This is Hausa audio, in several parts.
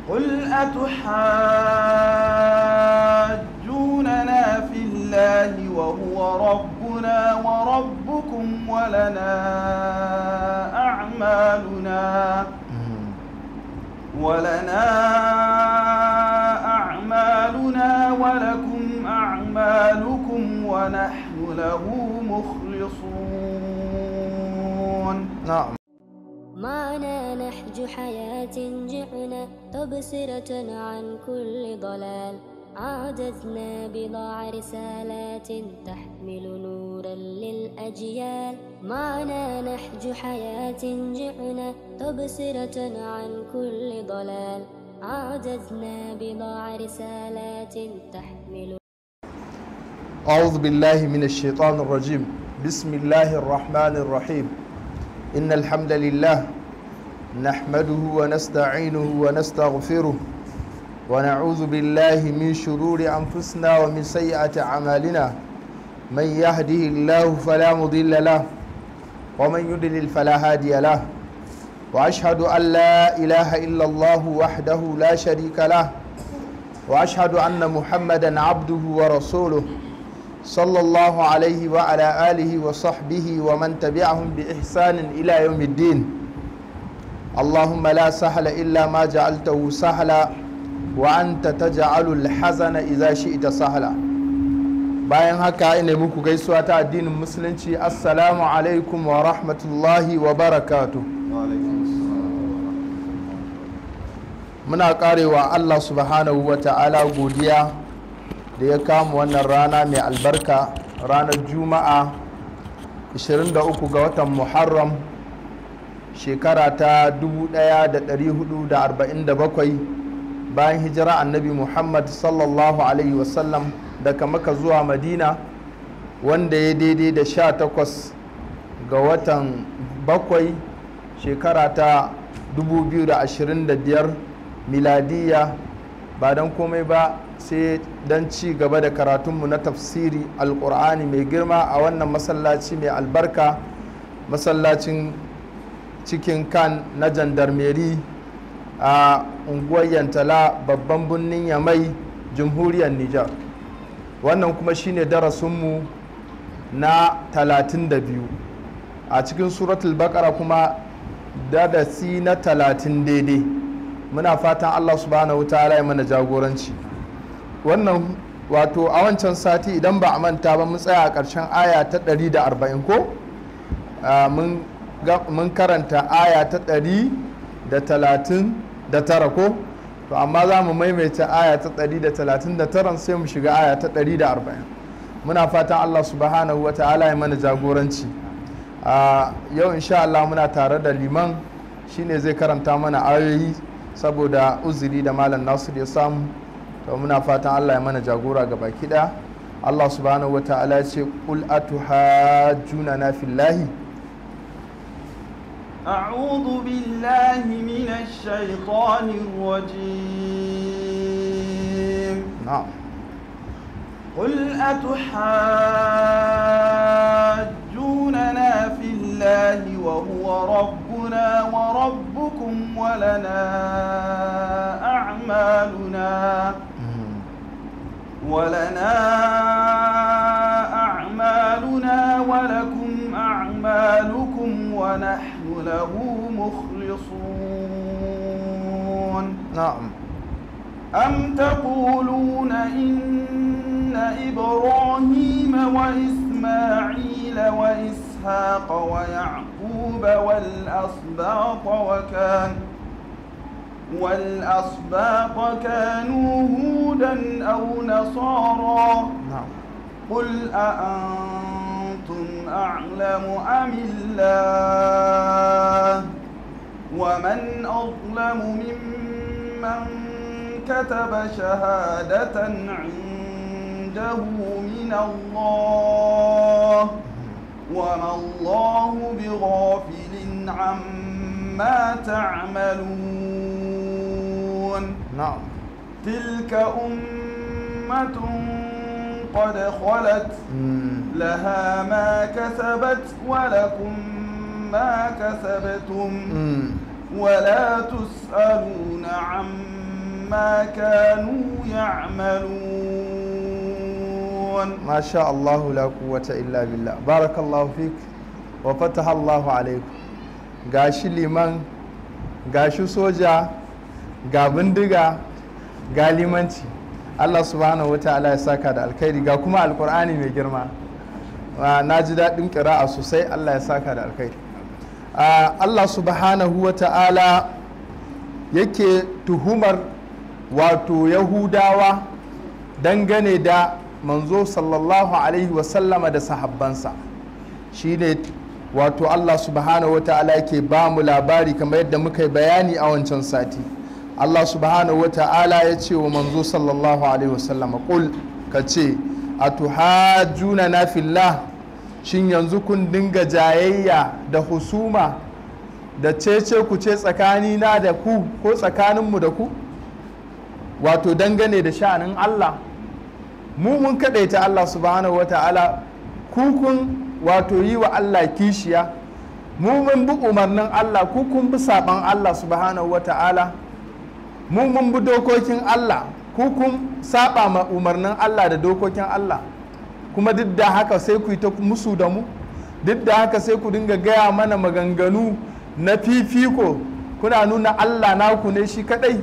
قل أتحاجوننا في الله وهو ربنا وربكم ولنا أعمالنا ولكم أعمالكم ونحن له مخلصون. نعم. معنا نحج حياة جعنا تبصرة عن كل ضلال، عادتنا بضع رسالات تحمل نورا للأجيال. معنا نحج حياة جعنا تبصرة عن كل ضلال، عادتنا بضع رسالات تحمل. أعوذ بالله من الشيطان الرجيم. بسم الله الرحمن الرحيم. إن الحمد لله نحمده ونستعينه ونستغفره ونعوذ بالله من شرور أنفسنا ومن سيئات أعمالنا. من يهده الله فلا مضل له ومن يضلل فلا هادي له، وأشهد أن لا إله إلا الله وحده لا شريك له، وأشهد أن محمدا عبده ورسوله صلى الله عليه وعلى آله وصحبه ومن تبعهم بإحسان إلى يوم الدين. اللهم لا سهل إلا ما جعلته سهلا وأنت تجعل الحزن إذا شئت سهلا. bayan haka ina muku gaisuwa ta addinin musulunci, assalamu alaikum wa rahmatullahi wa barakatuh. Muna karewa Allah subhanahu wa ta'ala godiya da ya kama wannan rana mai albarka, ranar juma'a 23 ga watan muharram shekara ta 1447 bayan hijira annabi Muhammad sallallahu alaihi wasallam daga Makka zuwa Madina, wanda ya daidai da 18 ga watan 7 shekara ta 2025 miladiya. Ba don komai ba sai don ci gaba da karatunmu na tafsiri alkur'ani mai girma a wannan masallaci mai albarka, masallacin cikin kan na jandarmeri a unguwar Yantala, babban birnin Yamai, jamhuriyar Nijar. Wannan kuma shine darasinmu na 32 a cikin suratul baqara, kuma darasi na 30 daidai. Muna fatan Allah subhanahu wa ta'ala ya mana jagoranci. Wannan wato a wancan sati idan ba a manta ba mun tsaya a ƙarshen aya ta 140 ko mun karanta aya ta 139 ko, to amma za mu maimaita aya ta 139 sai mu shiga aya ta 140. muna fatan Allah subhanahu wa ta'ala ya mana jagoranci. Yau insha Allah muna tare da liman, shine zai karanta mana ayoyi saboda uzuri da malam Nasir ya samu. To muna fatan Allah ya mana jagora ga baki daya. Allah subhanahu wa ta'ala ya ce qul atuhajjuna fillahi. أعوذ بالله من الشيطان الرجيم. نعم. قل أتحاجوننا في الله وهو ربنا وربكم ولنا أعمالنا ولكم أعمالكم ونحن له مخلصون. نعم. أم تقولون إن إبراهيم وإسماعيل وإسحاق ويعقوب والأسباط كانوا هودا أو نصارى. نعم. قل أأنتم أعلم أم الله؟ ومن أظلم ممن كتب شهادة عنده من الله وما الله بغافل عما تعملون. نعم. تلك أمة قد خلت لها ما كسبت ولكم ما كسبتم ولا تسألون عما ما كانوا يعملون. ما شاء الله لا قوة إلا بالله. بارك الله فيك وفتح الله عليك. gashi liman, gashi soja, ga bindiga, ga limanci. Allah subhanahu wa ta'ala ya saka da alkhairi, ga kuma alkur'ani mai girma. Na ji daɗin ƙira'a sosai, Allah ya saka da alkhairi. Allah subhanahu wa ta'ala yake tuhumar wato Yahudawa dangane da manzo sallallahu alaihi wasallama da sahabbansa. Shi ne wato Allah subhanahu wa ta'ala yake ba mu labari kamar yadda muka yi bayani a wancan sati. Allah subhanahu wa ta'ala ya ce wa manzo sallallahu alaihi wasallama, ƙul ka ce a tuhajjuna na fillah, shin yanzu kun dinga jayayya da husuma da cece ku ce tsakanina da ku ko tsakaninmu da ku, wato dangane da sha'anin Allah. Mu mun kaɗaita Allah subhanahu wa ta'ala, ku kun wato yi wa Allah kishiya, mu mun bi umarnin Allah, ku kun bi saɓan Allah subhanahu wa ta'ala, mu mun bi dokokin Allah, ku kun saɓa ma umarnin Allah da dokokin Allah. Kuma duk da haka sai ku yi ta musu da mu, duk da haka sai ku dinga gaya mana maganganu na fifiko, kuna nuna Allah naku ne shi kadai,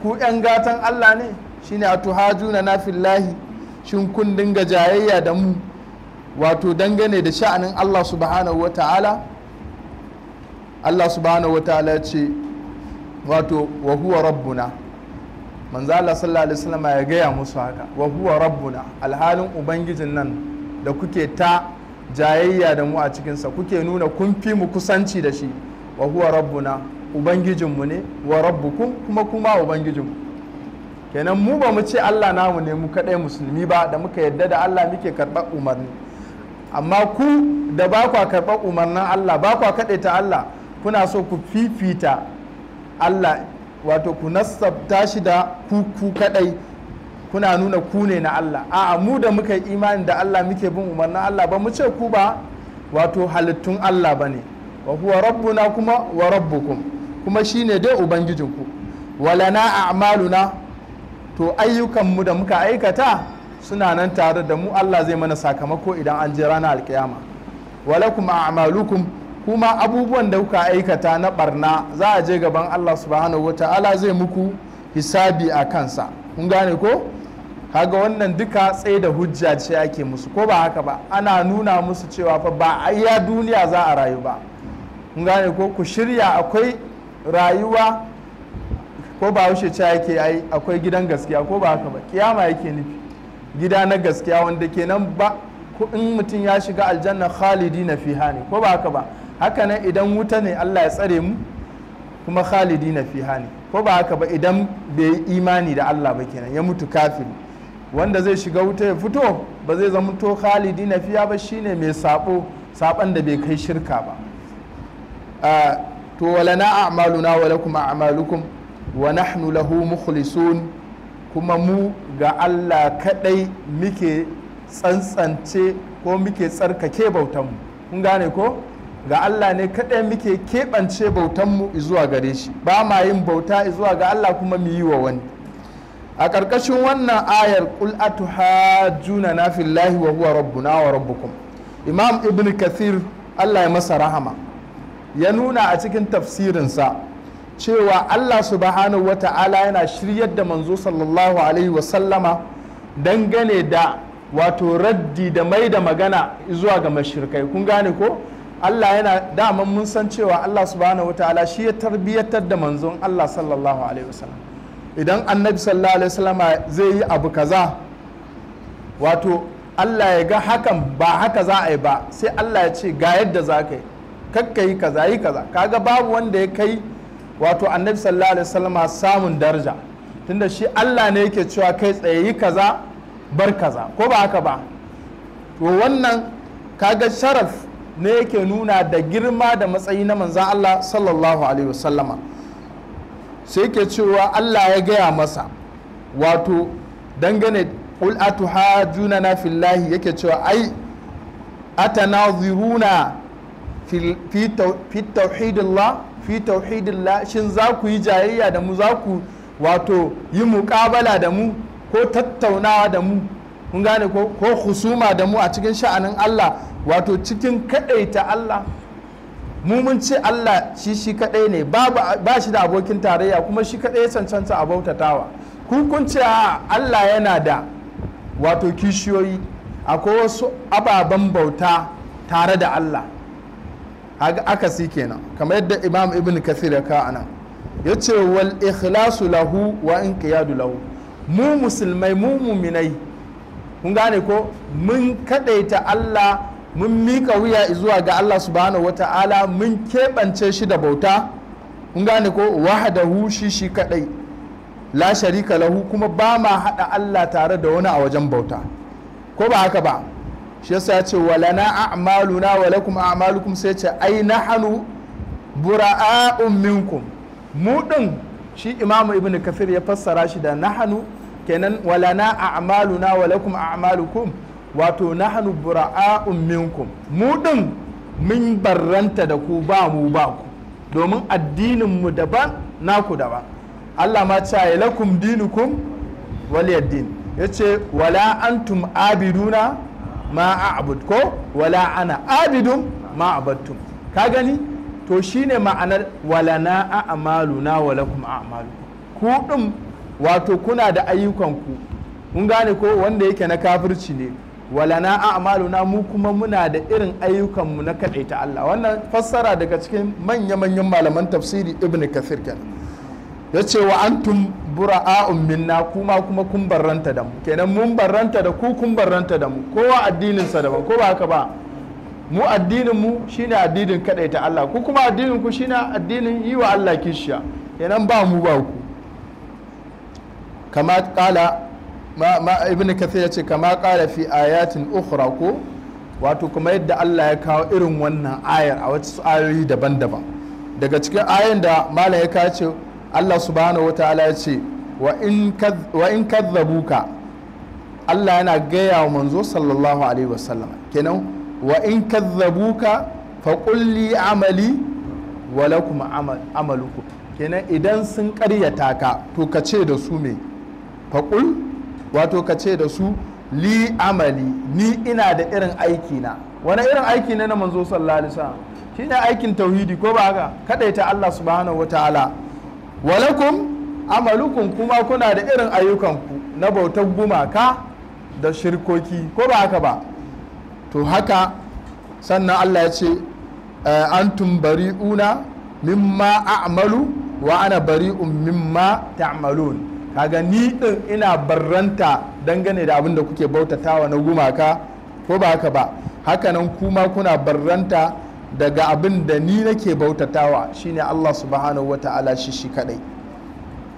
ku 'yan gatan Allah ne. Shine a tuhajuna na fillahi, shin kun dinga jayayya da mu wato dangane da sha'anin Allah subhanahu wa ta'ala. Allah subhanahu wa ta'ala ce wato wa huwa rabbuna, manzo Allah sallallahu alaihi wasallam ya gaya musu haka, wa huwa rabbuna, alhalin ubangijin nan da kuke ta jayayya da mu a cikinsa, kuke nuna kun fi mu kusanci da shi, wa huwa rabbuna, ubangijinmu ne, wa rabbukum, kuma kuma ubangijinmu. Kenan mu ba mu ce Allah namu ne mu kaɗai musulmi ba da muka yadda da Allah muke karɓar umarni, amma ku da ba kwa karɓar umarnin Allah, ba kwa kaɗaita Allah, kuna so ku fifita Allah, wato ku nasabta shi da ku kadai, kuna nuna ku ne na Allah. A'a, mu da muka yi imani da Allah muke bin umarnin Allah, ba mu ce ku ba wato halittun Allah ba ne. Wa huwa rabbuna kuma wa rabbukum, kuma shine dai ubangijinku. Walana a'maluna, to ayyukanmu da muka aikata suna nan tare da mu, Allah zai mana sakamako idan an je ranar alkiyama. Walakum a'malukum, kuma abubuwan da kuka aikata na barna za a je gaban Allah subhanahu wata'ala zai muku hisabi a kansa. Kun gane ko? Kaga wannan duka tsaye da hujja ce ake musu, ko ba haka ba, ana nuna musu cewa fa ba a iya duniya za a rayu ba. Kun gane ko? Ku shirya, akwai rayuwa, ko ba haushe ce yake ai akwai gidan gaskiya, ko ba haka ba, kiyama yake nufi, gida na gaskiya wanda kenan ba in mutum ya shiga aljanna khalidina fiha ne, ko ba haka ba. Haka nan idan wuta ne, Allah ya tsare mu, kuma khalidina fiha ne, ko ba haka ba, idan bai yi imani da Allah ba kenan ya mutu kafiri, wanda zai shiga wuta ya fito ba zai zama to khalidina fiha ba, shine mai saban da bai kai shirka ba. To walana a'maluna wa lakum a'malukum wa nahnu lahu mukhlisun, kuma mu ga Allah kadai muke tsantsance ko muke tsarkake bautanmu. Kun gane ko? Ga Allah ne kadai muke keɓance bautanmu zuwa gare shi, ba ma yin bauta zuwa ga Allah kuma mu yi wa wani. A ƙarƙashin wannan ayar qul atuhajjuna na fillahi wa huwa rabbuna wa rabbukum, Imam Ibn Kathir Allah ya masa rahama ya nuna a cikin tafsirinsa cewa Allah subhanahu wata'ala yana shiryar da manzo sallallahu alaihi wasallama dangane da wato raddi da mai da magana zuwa ga mashirkai. Kun gane ko? Allah yana daman mun san cewa Allah subhanahu wata'ala shi ya tarbiyyatar da manzon Allah sallallahu alaihi wasallam. Idan annabi sallallahu alaihi wasallama zai yi abu kaza, wato Allah ya ga hakan ba haka za a yi ba, sai Allah ya ce ga yadda za ka yi, kakka yi kaza yi kaza. Kaga babu wanda ya kai wato annabi sallallahu alaihi wasallam samun daraja, tunda shi Allah ne yake cewa kai tsaye yi kaza bar kaza, ko ba haka ba. To wannan kaga sharaf ne yake nuna da girma da matsayi na manzan Allah sallallahu alaihi wasallama. Sai yake cewa Allah ya gaya masa wato dangane qul atuhajjuna fillahi, yake cewa ai atanaziruna fi tauhidillah, fi tauhidillah, shin za ku yi jayayya da mu, za ku wato yi muƙabala da mu ko tattaunawa da mu, kun gane ko husuma da mu a cikin sha'anin Allah, wato cikin kaɗaita Allah. Mu mun ce Allah shi kaɗai ne, ba shi da abokin tarayya, kuma shi kaɗai ya cancanta a bautatawa. Kun ce Allah yana da wato kishiyoyi, akwai wasu ababen bauta tare da Allah. Aka si kenan, kamar yadda Imam Ibn Kathir ya kawo anan, ya ce wal ikhlasu lahu wa inqiyadu lahu. Mu musulmai, mu muminai, kun gane ko, mun kadaita Allah, mun mika wuya zuwa ga Allah subhanahu wata'ala, mun keɓance shi da bauta, kun gane ko, wahdahu shi kadai, la sharika lahu, kuma ba ma haɗa Allah tare da wani a wajen bauta, ko ba haka ba. Shi yasa ya ce walana a'maluna wa lakum a'malukum, sai ce ai nahnu bura'a'un minkum. Mu din, shi Imamu Ibn Kathir ya fassara shi da nahnu, kenan walana a'maluna wa lakum a'malukum, wato nahnu bura'a'un minkum. Mu din mun barranta da ku, ba mu ba ku, domin addinin mu daban, naku daban. Allah ma ce lakum dinukum waliyaddin, yace wala antum abiduna ma a'bud, ko wala ana abidun ma abattum. Ka gani, to shine ma'anar walana a'maluna wa lakum a'malukum. Ku din wato kuna da ayyukanku, kun gane ko, wanda yake na kafirci ne. Walana a'maluna, mu kuma muna da irin ayyukanmu na kadaita Allah. Wannan fassara daga cikin manya-manyan malaman tafsiri Ibn Kathir kenan. Yace wa antum bura'a'un minna, kuma kun barranta da mu, kenan mun barranta da ku, kun barranta da mu, kowa addininsa daban, ko ba haka ba. Mu addinin mu shine addinin kadaita Allah, ku kuma addinin ku shine addinin yi wa Allah kishiya, kenan ba mu ba ku. Kama kala Ibn Kathir ya ce kama kala fi ayatin ukhra, ko wato kuma yadda Allah ya kawo irin wannan ayar a wasu ayoyi daban-daban. Daga cikin ayoyin da malam ya kawo ce Allah subhanahu wataala ya ce wa in kadzabuka, Allah yana gaya wa manzo sallallahu alaihi wasallam, kenan wa in kadzabuka fa qul li amali wa lakum amalukum, kenan idan sun karyata ka, to ka ce da su me, fa qul, wato ka ce da su li amali, ni ina da irin aiki na. Wani irin aiki ne na manzo sallallahu alaihi wasallam? Shine aikin tauhidi, ko ba haka, kadaita Allah subhanahu wataala. Walakum amalukum, kuma kuna da irin ayyukanku na bautar gumaka da shirkoki, ko ba haka ba. To haka sannan Allah ya ce antum bari'una mimma a'malu wa ana bari'un mimma ta'malun. Kaga ni din ina barranta dangane da abin da kuke bautatawa na gumaka, ko ba haka ba. Hakanan kuma kuna barranta daga abin da ni nake bautatawa, shine Allah subhanahu wata'ala shi kadai,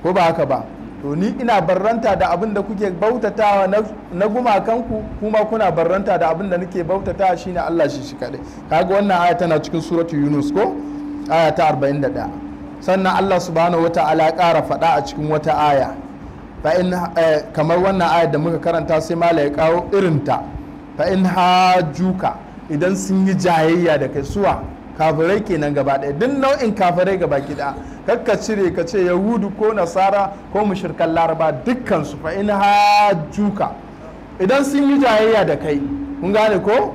ko ba haka ba. To ni ina barranta da abin da kuke bautatawa na gumakanku, kuma kuna barranta da abin da nake bautatawa, shine Allah shi kadai. Kaga wannan aya tana cikin suratu Yunus, ko aya ta 41. Sannan Allah subhanahu wata'ala ya ƙara faɗa a cikin wata aya, fa in kamar wannan aya da muka karanta, sai mala ya kawo irinta, fa in hajuka, idan sun yi jayayya da kai, suwa kafirai kenan gaba ɗaya, duk nau'in kafirai gaba ɗaya, kakka cire ka ce yahudu ko nasara ko mushrikan laraba, dukkan su fa in hajuka, idan sun yi jayayya da kai, kun gane ko.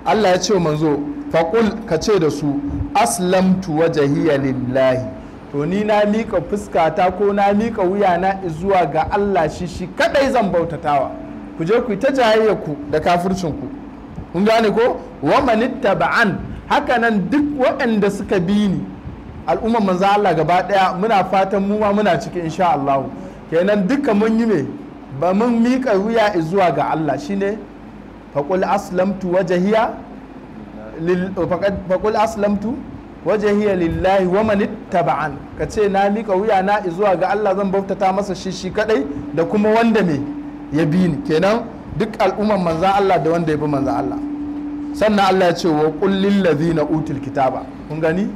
Allah ya ce manzo faqul, ka ce da su aslamtu wajhiya lillahi, to ni na mika fuskata ko na mika wuyana zuwa ga Allah, shi kadai zan bautatawa. Ku je ku yi ta jayayya ku da kafircin ku, kun gane ko. Wa manittaba'an, hakanan duk waɗanda suka bi ni, al'umman manzo Allah gaba daya, muna fatan mu ma muna cikin insha Allah. Kenan duka mun yi me, ba mun mika wuya zuwa ga Allah, shine faqul aslamtu wajhiya faqul aslamtu wajhiya lillahi wa manittaba'an, kace na mika wuya na zuwa ga Allah, zan bautata masa shi kadai, da kuma wanda me ya bi ni, kenan duk al'umman manzan Allah da wanda ya bi manzan Allah. Sannan Allah ya ce wa qul lil ladhina utul kitaba, kun gani,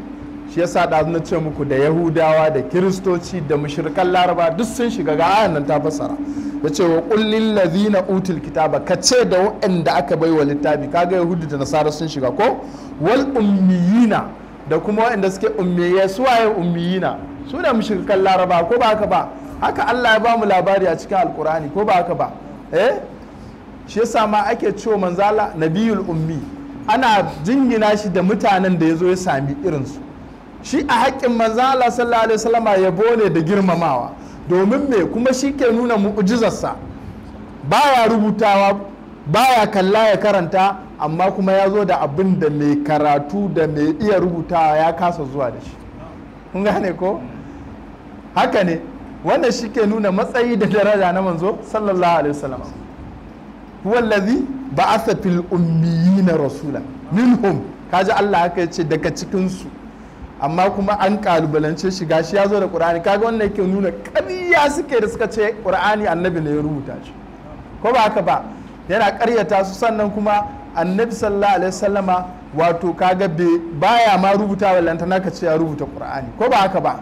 shi yasa da na ce muku da Yahudawa da Kiristoci da mushrikan Laraba duk sun shiga, ga ayan nan ta fassara, ya ce wa qul lil ladhina utul kitaba, ka ce da waɗanda aka bai wa littafi, kaga Yahudu da Nasara sun shiga ko, wal ummiyina, da kuma waɗanda suke ummiyai. Su waye ummiyina? Su ne mushrikan Laraba, ko ba haka ba. haka Allah ya ba mu labari a cikin alkur'ani ko ba haka ba shi yasa ma ake cewa manzala nabiyul ummi, ana jingina shi da mutanen da ya zo ya sami irinsu. Shi a haƙƙin manzala sallallahu alaihi wasallama yabo ne da girmamawa, domin me kuma shi ke nuna mu'ujizarsa, baya rubutawa baya kalla ya karanta, amma kuma ya zo da abin da mai karatu da mai iya rubutawa ya kasa zuwa da shi. Kun gane ko? Haka ne, wannan shi ke nuna matsayi da daraja na manzo sallallahu alaihi wasallam. Huwallazi ba'atha fil ummiyina rasula minhum, kaji Allah haka yace daga cikin su, amma kuma an kalubalance shi gashi ya zo da Qur'ani. Kaga wannan yake nuna ƙarya suke da suka ce Qur'ani annabi ne ya rubuta shi, ko ba haka ba? Yana ƙaryata su. Sannan kuma annabi sallallahu alaihi wasallama wato kaga baya ma rubuta wallantana ka ce ya rubuta Qur'ani, ko ba haka ba?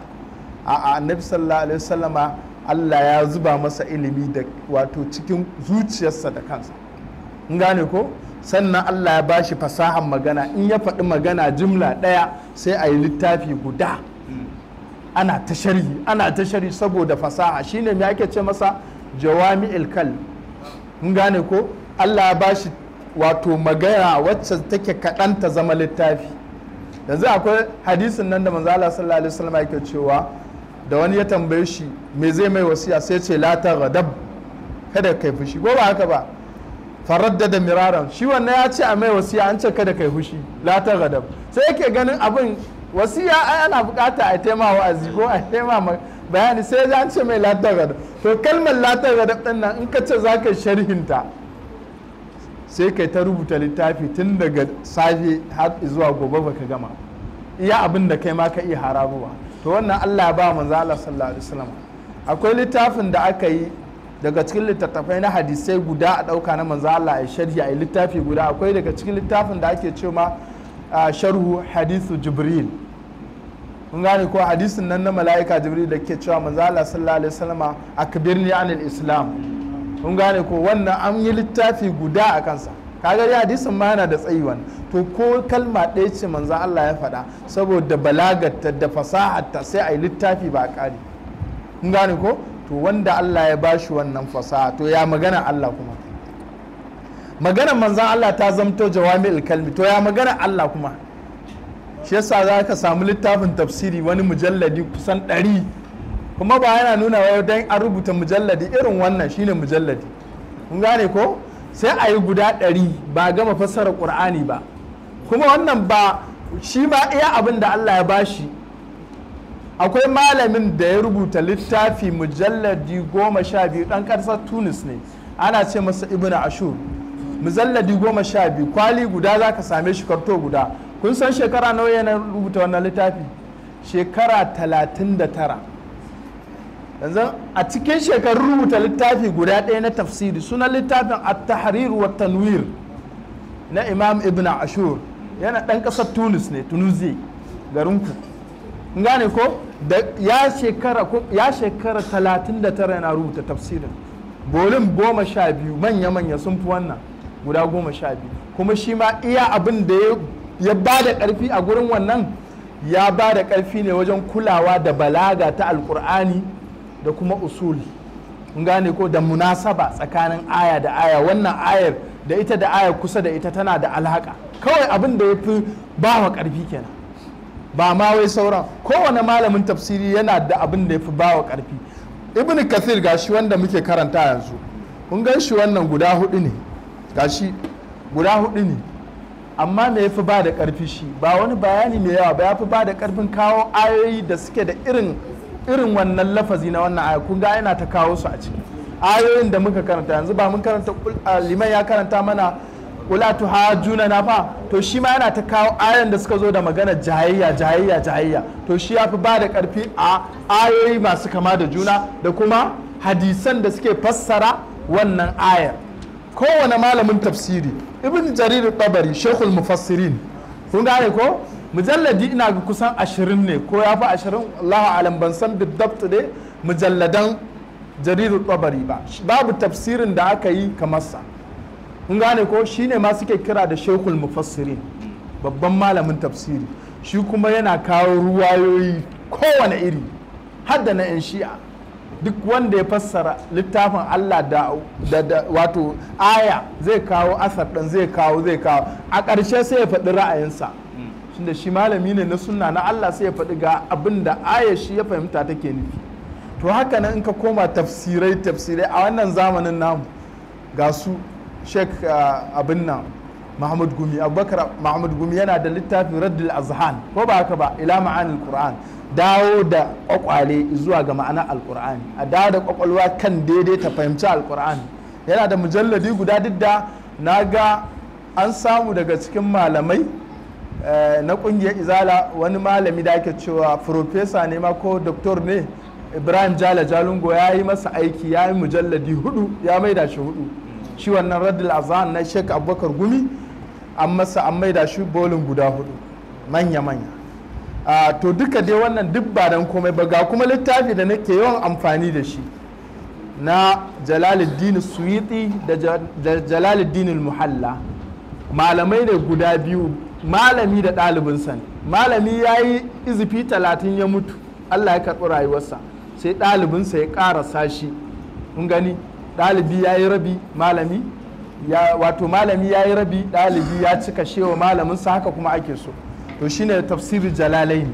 a annabi sallallahu alaihi wasallama Allah ya zuba masa ilimi da wato cikin zuciyarsa da kansa, in gane ko? Sannan Allah ya bashi fasahan magana, in ya faɗi magana jimla ɗaya sai a yi littafi guda ana ta sharhi saboda fasaha. Shine me ake ce masa jawami'il kalim, in gane ko? Allah ya bashi wato magana wacce take kaɗan ta zama littafi. Yanzu akwai hadisin nan da manzo Allah sallallahu alaihi wasallam yake cewa da wani ya tambaye shi me zai mai wasiya, sai ce la taghdab, kada kai fushi, ko ba haka ba? Faraddada miraran, shi wannan ya ce a mai wasiya an ce kada kai fushi, la taghdab. Sai yake ganin abin wasiya ai ana bukata a taima wa'azi ko a taima bayani, sai an ce mai la taghdab. To kalmar la taghdab din nan in ka ce zaka sharhinta sai kai ta rubuta littafi tun daga safe har zuwa gobe baka gama, iya abin da kai ma ka iya harabuwa. To wannan Allah ya ba manzo Allah sallallahu alaihi wasallam. Akwai littafin da aka yi daga cikin littattafai na hadisai guda a dauka na manzo Allah a sharhi a littafi guda. Akwai daga cikin littafin da ake cewa sharhu hadithu Jibril, kun gane ko? Hadisin nan na mala'ika Jibril da ke cewa manzo Allah sallallahu alaihi wasallam akbirni anil islam, kun gane ko? Wannan an yi littafi guda a kansa. Kaga dai hadisin ma yana da tsayi wannan. To ko kalma ɗaya ce manzo Allah ya faɗa, saboda balagarta da fasaharta sai a yi littafi ba a ƙari, kun gane ko? To wanda Allah ya bashi wannan fasaha, to ya magana Allah kuma? Maganar manzan Allah ta zamto jawami'ul kalmi, to ya magana Allah kuma? Shi yasa za ka samu littafin tafsiri wani mujalladi kusan 100, kuma ba yana nuna wai dan an rubuta mujalladi irin wannan shine mujalladi, kun gane ko? Sai a yi guda 100 ba gama fassara Qur'ani ba, kuma wannan ba shi ma iya abin da Allah ya bashi. Akwai malamin da ya rubuta littafi mujalladi 12, ɗan ƙasar Tunis ne, ana ce masa Ibn Ashur. Mujalladi 12, kwali guda za ka same shi, karto guda. Kun san shekara nawa yana rubuta wannan littafi? Shekara 39. Yanzu a cikin shekarun rubuta littafi guda ɗaya na tafsiri, sunan littafin at-tahrir wa tanwir na Imam Ibn Ashur, yana ɗan ƙasar Tunis ne, Tunisia, garinku. Kun gane ko? Da ya shekara 39 yana rubuta tafsirin, bolin 12 manya-manya sun fi wannan guda 12, kuma shi ma iya abin da ya ba da ƙarfi a gurin wannan, ya ba da ƙarfi ne wajen kulawa da balaga ta alƙur'ani da kuma usuli, kun gane ko? Da munasaba tsakanin aya da aya, wannan ayar da ita da ayar kusa da ita tana da alhaka, kawai abin da ya fi ba wa ƙarfi kenan, ba ma wai sauran. Kowane malamin tafsiri yana da abin da ya fi ba wa ƙarfi. Ibn Kathir gashi wanda muke karanta yanzu, kun gan shi wannan guda 4 ne, gashi guda 4 ne, amma me ya fi ba da ƙarfi shi? Ba wani bayani mai yawa ba, ya fi ba da ƙarfin kawo ayoyi da suke da irin wannan lafazi na wannan aya. Kun ga yana ta kawo su a ciki ayoyin da muka karanta yanzu. Ba mun karanta liman ya karanta mana wala tuhajjuna na fa, to shi ma yana ta kawo ayoyin da suka zo da magana jayayya, to shi ya fi ba da ƙarfi a ayoyi masu kama da juna da kuma hadisan da suke fassara wannan ayar. Kowane malamin tafsiri, Ibn Jarir Tabari Sheikhul Mufassirin, kun gane ko? Mujalladi ina ga kusan 20 ne ko ya fi 20, Allahu alam, ban san bidabt ne mujalladan Jarir Tabari ba. Babu tafsirin da aka yi kamar sa, kun gane ko? Shine ma suke kira da Sheikhul Mufassirin, babban malamin tafsiri. Shi kuma yana kawo ruwayoyi kowane iri, har da na 'yan shi'a, duk wanda ya fassara littafin Allah da wato aya zai kawo asar ɗin zai kawo a ƙarshe sai ya faɗi ra'ayinsa tunda shi malami ne na sunna na Allah sai ya faɗi ga abin da aya shi ya fahimta take nufi. To haka nan in ka koma tafsirai a wannan zamanin namu ga su Sheikh abin nan Muhammad Gumi, Abubakar Muhammad Gumi yana da littafin Raddul Azhan, ko ba haka ba, ila ma'anil Qur'an, dawo da kwakwale zuwa ga ma'anar alkur'ani, a dawo da kwakwalwa kan daidai ta fahimci alkur'ani. Yana da mujalladi guda, duk da na ga an samu daga cikin malamai na kungiyar izala wani malami da ake cewa profesa ne ma ko doktor ne, Ibrahim Jala Jalungo, ya yi masa aiki, ya yi mujalladi 4 ya maida shi 4. Shi wannan Raddul Azhan na Sheikh Abubakar Gumi an maida shi bolin guda 4 manya-manya. To duka dai wannan duk ba dan komai ba, ga kuma littafi da nake yawan amfani da shi na Jalaluddin Suyuti da Jalaluddin Muhalla. Malamai ne guda biyu, malami da ɗalibinsa ne. Malami ya yi izifi 30 ya mutu, Allah ya karɓi rayuwarsa, sai ɗalibinsa ya ƙarasa shi. Kun gani, ɗalibi ya yi rabi, malami ya yi rabi, ɗalibi ya cika shewa malaminsa, haka kuma ake so. To shine tafsirin Jalalaini,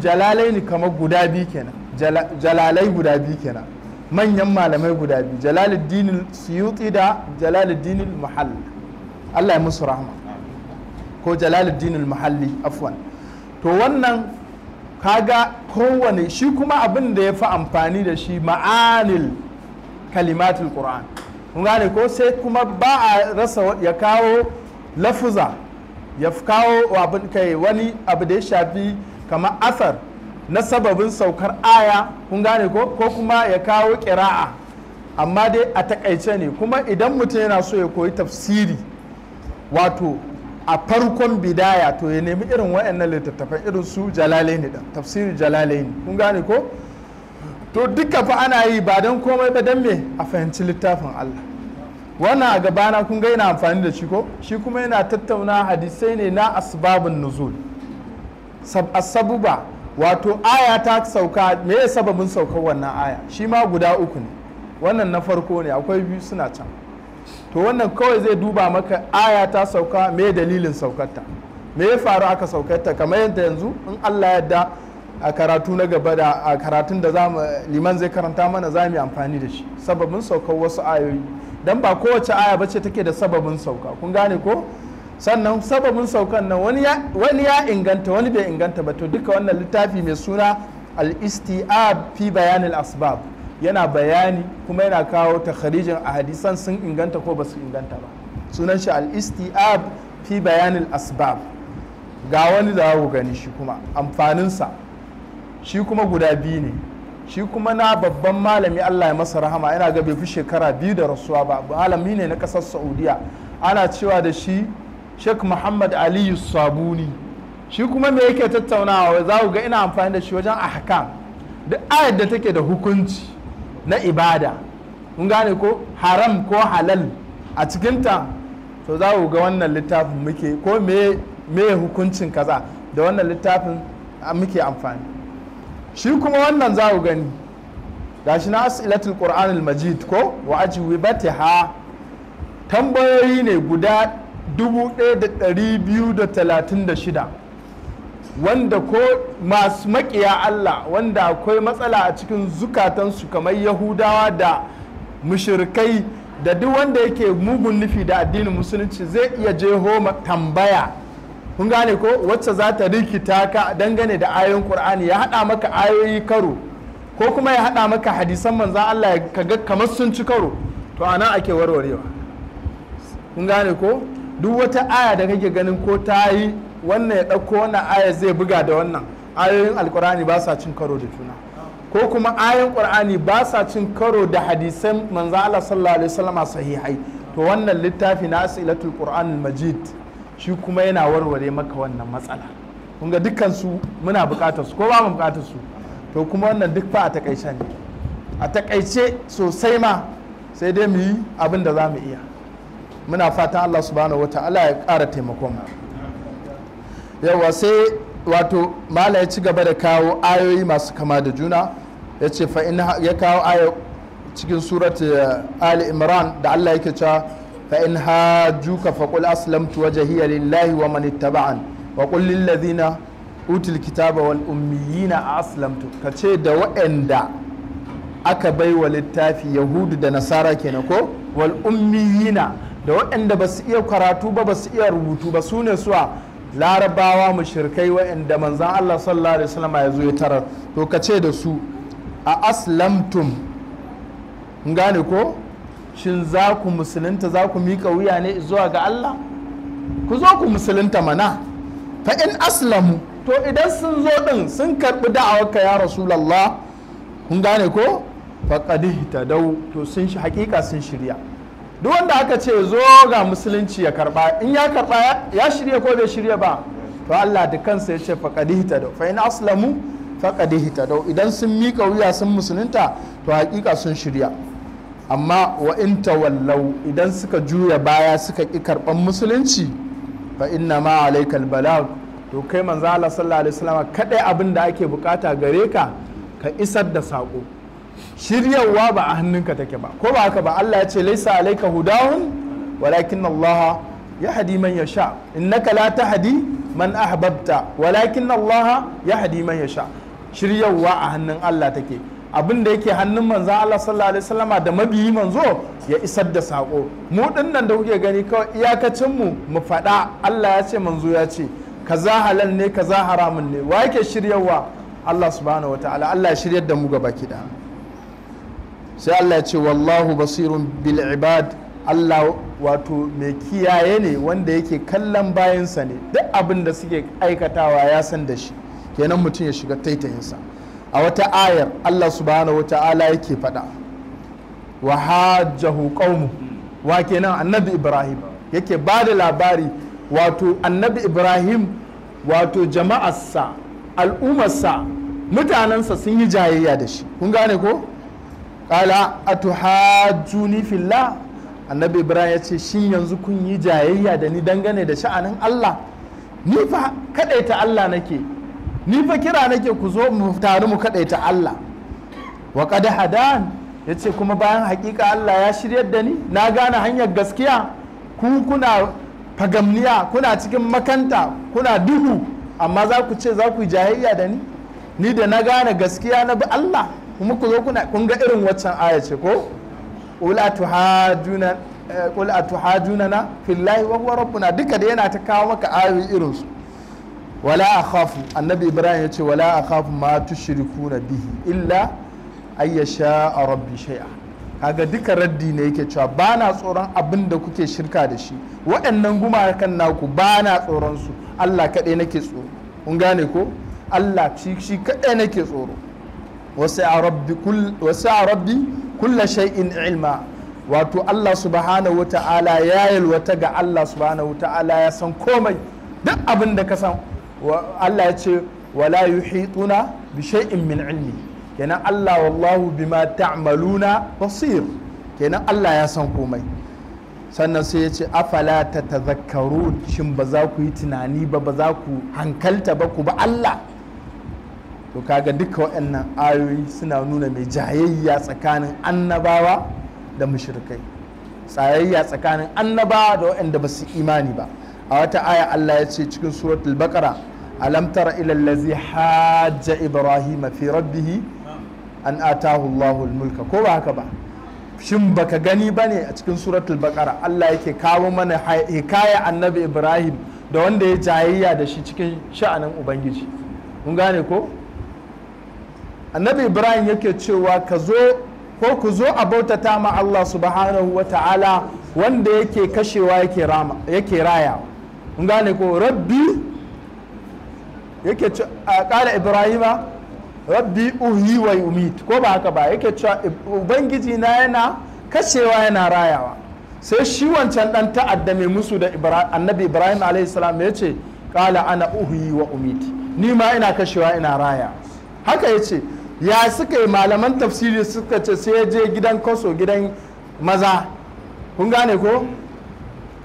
Jalalaini kamar guda biyu kenan, Jalalai guda biyu kenan, manyan malamai guda biyu, Jalaluddin Suyuti da Jalaluddin Muhalli, Allah ya musu rahama, ko Jalaluddin Muhalli afwan. To wannan kaga kowane shi kuma abin da ya fi amfani da shi ma'anil kalimatul Qur'an, kun gane ko, sai kuma ba a rasa ya kawo lafuza, ya kawo abin kai wani abu da ya shafi kamar asar na sababin saukar aya, kun gane ko kuma ya kawo ƙira'a, amma dai a takaice ne. Kuma idan mutum yana so ya koyi tafsiri wato a farkon bidaya, to ya nemi irin waɗannan littattafai irin su Jalalaini da tafsiri Jalalaini, kun gane ko. To duka fa ana yi ba don komai ba, don me a fahimci littafin Allah. Wannan a gabana kun ga yana amfani da shi ko, shi kuma yana tattauna hadisai ne na asbabun nuzul, asabuba, wato aya ta sauka, me ya sababin saukar wannan aya, shi ma guda 3 ne. Wannan na farko ne, akwai 2 suna can. To wannan kawai zai duba maka aya ta sauka, me dalilin saukarta, me ya faru aka saukarta, kamar yadda yanzu in Allah ya yarda a karatu na gaba da a karatun da liman zai karanta mana za mu yi amfani da shi, sababin saukar wasu ayoyi, dan ba kowace aya bace take da sababin sauka, kun gane ko. Sannan sababin saukan nan wani ya inganta wani bai inganta ba. To duka wannan littafi mai suna al-isti'ab fi bayanil asbab yana bayani kuma yana kawo takharijin a hadisan sun inganta ko ba su inganta ba. Sunan shi al-isti'ab fi bayanil asbab. Ga wani da ku gani shi kuma amfaninsa shi kuma guda 2 ne. Shi kuma na babban malami, Allah ya masa rahama, yana ga bai fi shekara 2 da rasuwa ba, malami ne na ƙasar Saudiya, ana cewa da shi Sheikh Muhammad Aliyu Sabuni. Shi kuma me yake tattaunawa, za ku ga ina amfani da shi wajen ahkam, duk ayar da take da hukunci na ibada, kun gane ko, haram ko halal a cikinta, to za ku ga wannan littafin muke, ko me hukuncin kaza, da wannan littafin muke amfani. Shi kuma wannan za ku gani gashi na as'ilatul Qur'anil Majid ko wa ajwibatiha, tambayoyi ne guda 1236, wanda ko masu makiya Allah, wanda akwai matsala a cikin zukatansu kamar Yahudawa da mushrikai da duk wanda yake mugun nufi da addinin musulunci zai iya jeho tambaya, kun gane ko, wacce za ta rikita ka dangane da ayoyin Qur'ani, ya hada maka ayoyi karo ko kuma ya hada maka hadisan manzan Allah kaga kamar sun ci karo, to ana ake warwarewa, kun gane ko. Duk wata aya da kake ganin ko ta yi wannan ya ɗauko wannan aya zai buga da wannan, ayoyin alkur'ani ba sa cin karo da juna, ko kuma ayoyin qur'ani ba sa cin karo da hadisan manzo Allah sallallahu alaihi wasallam sahihai. To wannan littafi na As'ilatul Qur'anil Majid shi kuma yana warware maka wannan matsala. Kun ga dukkan su muna buƙatar su ko ba mu buƙatar su, to kuma wannan duk fa a takaice ne, a takaice sosai ma, sai dai mu yi abin da za mu iya. Muna fatan Allah subhanahu wata'ala ya ƙara taimakon mu. Yawa sai wato mala ya ci gaba da kawo ayoyi masu kama da juna, ya ce ya kawo aya cikin surat Ali Imran da Allah yake cewa fa in hajjuka faqul aslamtu wajhiya lillahi wa man ittaba'an wa qul lil ladhina utul kitaba wal ummiyina aslamtu, kace da waɗanda aka bai wa littafi yahudu da nasara kenan ko wal ummiyina da waɗanda ba su iya karatu ba su iya rubutu ba, su ne suwa larabawa mushrikai waɗanda manzan Allah sallallahu alaihi wasallam ya zo ya tarar, to kace da su a aslamtum, gane ko shin za ku musulunta, za ku mika wuya ne zuwa ga Allah? ku zo ku musulunta mana. Fa in aslamu, to idan sun zo din sun karbi da'awarka ya rasulullah, kun gane ko faqad ihtadaw, to sun shi hakika sun shirya. Duk wanda aka ce zo ga musulunci ya karba, in ya karba ya shirya ko bai shirya ba, to Allah da kansa ya ce faqad ihtadaw. Fa in aslamu faqad ihtadaw, idan sun mika wuya sun musulunta to hakika sun shirya. Amma wa in tawallau, idan suka juya baya suka ki karban musulunci, fa inna ma alaikal balag, to kai manzo Allah sallallahu alaihi wasallam kadai abin da ake bukata gare ka ka isar da sako. Shiryawa ba a hannunka take ba, ko ba haka ba? Allah ya ce laisa alaika hudahun walakin Allah yahdi man yasha, innaka la tahdi man ahbabta walakin Allah yahdi man yasha. Shiryawa a hannun Allah take. Abin da yake hannun manzan Allah sallallahu alaihi wasallama da mabiyi manzo ya isar da sako. Mu dinnan da kuke gani kawai iyakacin mu faɗa Allah ya ce manzo ya ce kaza halal ne kaza haramun ne, wa yake shiryawa? Allah subhanahu wataala. Allah ya shiryar da mu gaba ki da. Sai Allah ya ce wallahu basirun bil ibad, Allah wato mai kiyaye ne wanda yake kallon bayansa ne, duk abin da suke aikatawa ya san da shi, kenan mutum ya shiga taitayinsa. A wata ayar Allah subhanahu wa ta'ala yake faɗa wa hajjahu qaumu, wa kenan annabi Ibrahim yake ba da labari, wato annabi Ibrahim wato jama'arsa, al'ummarsa, mutanensa sun yi jayayya da shi, kun gane ko? Qala atuhajjuni fillah, annabi Ibrahim ya ce shin yanzu kun yi jayayya da ni dangane da sha'anin Allah? Ni fa kadaita Allah nake, ni fa kira nake ku zo mu taru mu kadaita Allah. Wa qad hadan, yace kuma bayan hakika Allah ya shiryar da ni, na gane hanyar gaskiya, ku kuna fagamniya, kuna cikin makanta, kuna duhu, amma za ku ce za ku yi jayayya da ni da na gane gaskiya na bi Allah, kuma ku zo kuna, kun ga irin waccan aya ce ko qul atuhajuna fillahi wa huwa rabbuna, duka da yana ta kawo maka ayoyi irin su. Wala akhafu, annabi Ibrahim ya ce wala akhafu ma tushrikuna bihi illa ayyasha rabbi shay'a. Kaga duka raddi ne yake cewa ba na tsoron abin da kuke shirka da shi, waɗannan gumakan naku ba na tsoron su, Allah kaɗai nake tsoro, kun gane ko? Allah shi kaɗai nake tsoro. wasi'a rabbi kulla shay'in ilma, wato Allah subhanahu wa ta'ala ya yalwata ga Allah subhanahu wa ta'ala ya san komai, duk abin da ka san. Allah ya ce wala yuhituna bi shay'in min ilmi, kenan Allah wallahu bima ta'maluna basir, kenan Allah ya san komai. Sannan sai ya ce afala tatadhakkarun, shin ba za ku yi tunani ba, ba za ku hankalta ba ku ba Allah? To kaga duka waɗannan ayoyi suna nuna mai jayayya tsakanin annabawa da mushrikai, tsayayya tsakanin annabawa da waɗanda ba su imani ba. A wata aya Allah ya ce cikin suratul baqara alam tara ila allazi hajja ibrahima fi rabbih an atahu Allahu mulka, ko ba haka ba? Shin baka gani bane a cikin suratul baqara Allah yake kawo mana hikaya annabi Ibrahim da wanda ya jayayya da shi cikin sha'anin ubangiji, mun gane ko? Annabi Ibrahim yake cewa ka zo ko ku zo a bautata ma Allah subhanahu wa ta'ala wanda yake kashewa yake raya, mun gane ko? Rabbi yake ce a kala Ibrahima rabbi uhi wa yumit, ko ba haka ba? Yake cewa ubangiji na yana kashewa yana rayawa. Sai shi wancan dan ta'adda mai musu da annabi Ibrahim alaihi salam ya ce kala ana uhi wa umit, ni ma ina kashewa ina raya. Haka ya ce, ya suka yi malaman tafsiri suka ce sai ya je gidan kaso, gidan maza, kun gane ko?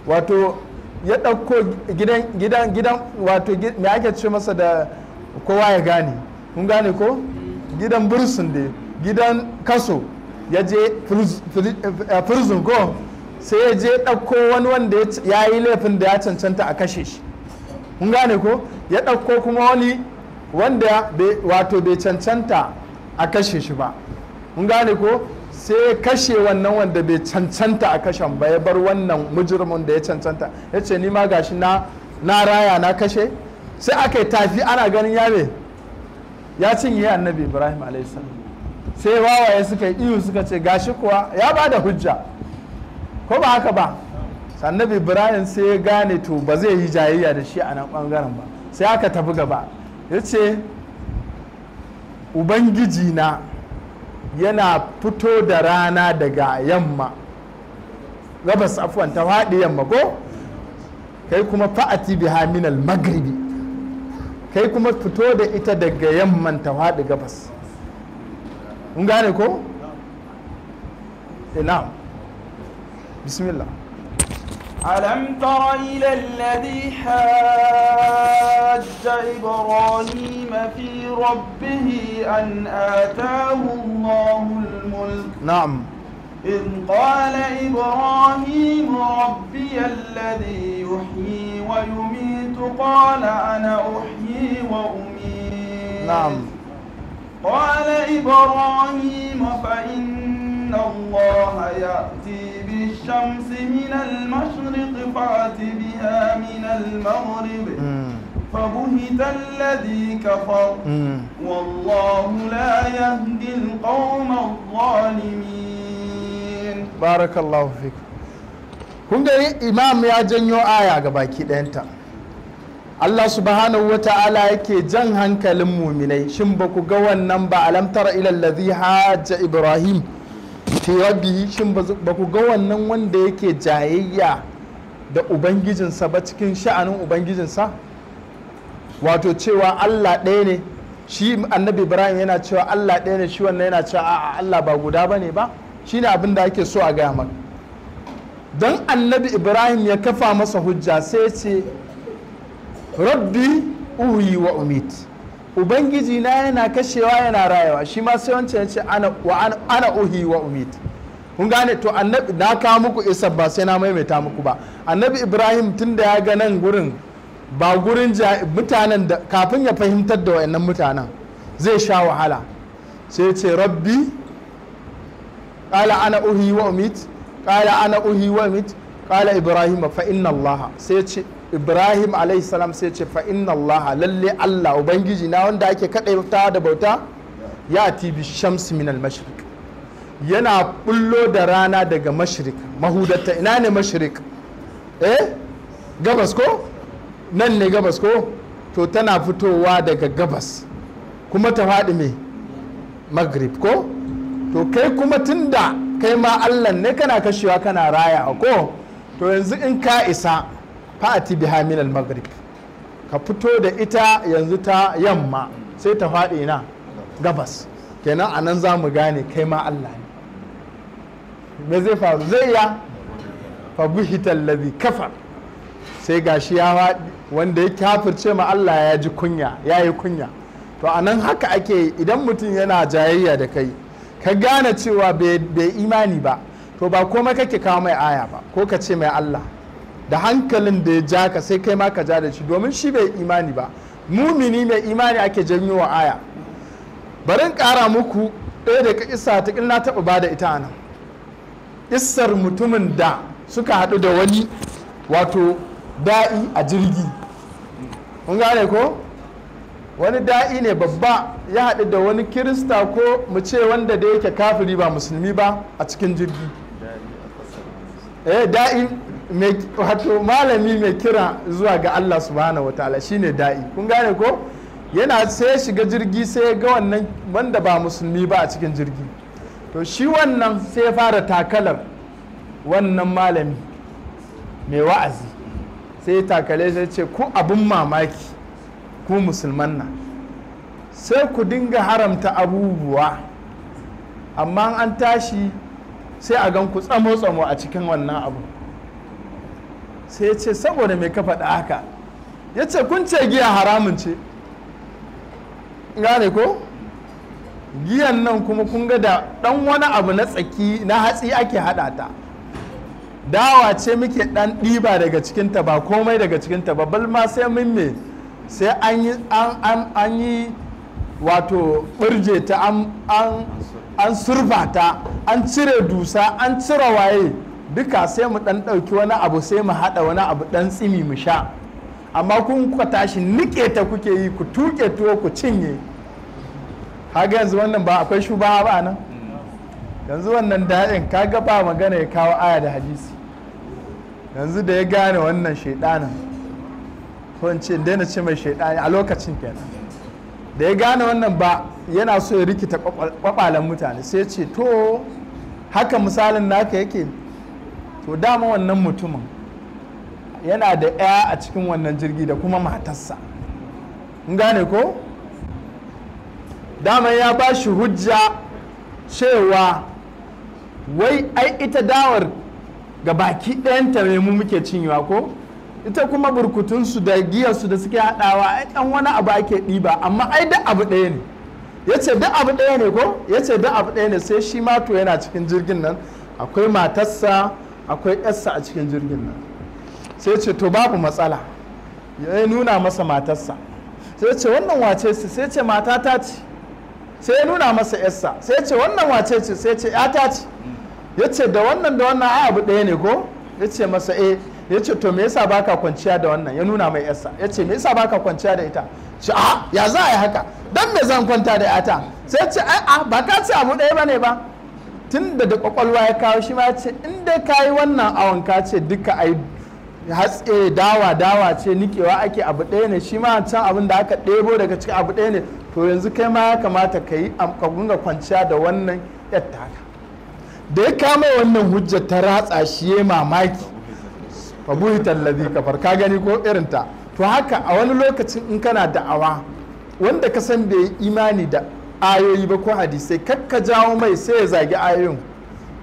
Wato ya ɗauko gidan wato me ake ce masa da kowa ya gane, kun gane ko? Gidan bursun da gidan kaso ya je prison ko sai ya je ɗauko wani wanda ya yi laifin da ya cancanta a kashe shi, kun gane ko, ya ɗauko kuma wani wanda wato bai cancanta a kashe shi ba, kun gane ko, sai ya kashe wannan wanda bai cancanta a kashen ba, ya bar wannan mujirmin da ya cancanta, ya ce ni ma gashi na raya na kashe, sai aka yi tafi ana ganin ya cinye annabi Ibrahim a.s. sai wawaye suka yi iyo suka ce gashi kuwa ya ba da hujja, ko ba haka ba, annabi Ibrahim sai ya gane to ba zai yi jayayya da shi a nan bangaren ba, sai aka tafi gaba, ya ce ubangiji na yana fito da rana daga yamma, gabas afwan ta faɗi yamma ko, kai kuma fa'ati biha min al-maghribi, kai kuma fito da ita daga yamman ta faɗi gabas, kun gane ko? Na'am, bismillah. ألم تر إلى الذي حاج إبراهيم في ربه أن آتاه الله الملك نعم إذ قال إبراهيم ربي الذي يحيي ويميت قال أنا أحيي وأميت نعم قال إبراهيم فإن الله يأتي بالشمس من المشرق فأت بها من المغرب فبهت الذي كفر والله لا يهدي القوم الظالمين. بارك الله فيك. kun gani imam ya janyo aya ga baki ɗayanta. Allah subhanahu wa ta'ala yake jan hankalin muminai, shin ba ku ga wannan ba, alam tara ila allazi hajja Ibrahim fi rabbihi, shin ba ku ga wannan wanda yake jayayya da ubangijinsa ba cikin sha'anin ubangijinsa, wato cewa Allah ɗaya ne, shi annabi Ibrahim yana cewa Allah ɗaya ne, shi wannan yana cewa a'a Allah ba guda bane ba, shine abin da ake so a gaya maka. Don annabi Ibrahim ya kafa masa hujja sai ce rabbi uhi wa umit, ubangiji na yana kashewa yana rayawa, shi ma sai wancan ya ce ana uhi wa umit, kun gane. To annabi na kawo muku isa ba sai na maimaita muku ba, annabi Ibrahim tun da ya ga nan gurin ba gurin mutanen da kafin ya fahimtar da wayannan mutanen zai sha wahala, sai ce rabbi qala ana uhi wa umit qala ana uhi wa umit qala Ibrahim fa inna Allah, sai ce Ibrahim alayhi salam sai ce fa inna Allah, lalle Allah ubangiji na wanda ake kadaita da bauta, ya tibi shamsi min al-mashriq, yana bullo da rana daga mashriq, mahudatta. Ina ne mashriq? Gabas ko? Nan ne gabas ko? To tana fitowa daga gabas kuma ta faɗi me? Maghrib ko? To kai kuma tunda kai ma Allah ne kana kashewa kana raya ko? To yanzu in ka isa fa'ati biha min al-maghrib, ka fito da ita yanzu ta yamma sai ta faɗi na gabas, kenan anan za mu gane kai ma Allah ne. Me zai faru? Zai ya fa buhita allazi kafar, sai gashi ya faɗi wanda ya kafirce ma Allah ya ji kunya, ya yi kunya. To anan haka ake, idan mutum yana jayayya da kai ka gane cewa bai imani ba, to ba komai kake kawo mai aya ba ko ka ce mai Allah, da hankalin da ya ja ka sai kai ma ka ja da shi, domin shi bai imani ba. Mumini mai imani ake janyo wa aya. Barin ƙara muku ɗaya da isa ta na taɓa ba da ita nan, isar mutumin da suka haɗu da wani wato da'i a jirgi, kun gane ko? Wani da'i ne babba ya haɗu da wani kirista ko mu ce wanda da yake kafiri ba musulmi ba a cikin jirgi. Da'i wato malami mai kira zuwa ga Allah subhanahu wa ta'ala shine da'i, kun gane ko? Yana sai shiga jirgi sai ya ga wannan wanda ba musulmi ba a cikin jirgi, to shi wannan sai ya fara takalar wannan malami mai wa'azi, sai ya takale sai ce ku abin mamaki ku musulman nan sai ku dinga haramta abubuwa amma an tashi sai a gan ku tsamo-tsamo a cikin wannan abu. Sai ya ce saboda mai ka faɗa haka, ya ce kun ce giya haramun ce, gane ko? giyan nan kuma kun ga da ɗan wani abu na tsaki na hatsi ake haɗa ta, dawa ce muke ɗan ɗiba daga cikinta ba komai daga cikinta ba, bal ma sai mun me sai an yi wato ɓirje ta an surfa ta, an cire dusa, an cire waye duka, sai mu ɗan ɗauki wani abu sai mu haɗa wani abu ɗan tsimi mu sha. Amma kun kuka tashi nike ta kuke yi, ku tuke tuwo ku cinye. Haga yanzu wannan ba akwai shubaha ba nan? Yanzu wannan daɗin kaga ba magana ya kawo aya da hadisi. Yanzu da ya gane wannan shaidanin, ko in ce daina ce mai shaidani a lokacin kenan, da ya gane wannan ba yana so ya rikita kwakwalen mutane, sai ce to haka misalin naka yake. To dama wannan mutumin yana da 'ya a cikin wannan jirgi da kuma matarsa, in gane ko? Dama ya ba shi hujja cewa wai ai ita dawar ga baki ɗayanta mai mu muke cinyewa ko, ita kuma burkutunsu da giyarsu da suke haɗawa ai ɗan wani abu ake ɗiba, amma ai duk abu ɗaya ne. Ya ce duk abu ɗaya ne ko? Ya ce duk abu ɗaya ne. Sai shi ma to yana cikin jirgin nan, akwai matarsa akwai yarsa a cikin jirgin nan. Sai ce to babu matsala, ya nuna masa matarsa. Sai ce wannan wace ce? Sai ce matata ce. Sai ya nuna masa yarsa. Sai ce wannan wace ce? Sai ce yata ce. Ya ce da wannan ai abu ɗaya ne ko? Ya ce masa eh. Ya ce to me yasa baka kwanciya da wannan? Ya nuna mai yarsa. Ya ce me yasa baka kwanciya da ita? Ce a ya za a yi haka, dan me zan kwanta da yata? Sai ce ai ba ka ce abu ɗaya bane ba. Tun da kwakwalwa ya kawo shi ma ya ce in dai ka yi wannan awon ka ce duka ai hatse dawa ce nikewa ake abu ɗaya ne, shi ma can abin da aka ɗebo daga cikin abu ɗaya ne, to yanzu kai ma ya kamata ka yi ka gunga kwanciya da wannan yatta haka. Da ya kama wannan hujjar ta ratsa shi ya mamaki, fa buhital ladhi kafar, ka gani ko irinta. To haka a wani lokacin in kana da'awa wanda ka san bai yi imani da ayoyi ba ko hadisai, kakka jawo mai sai ya zagi ayoyin,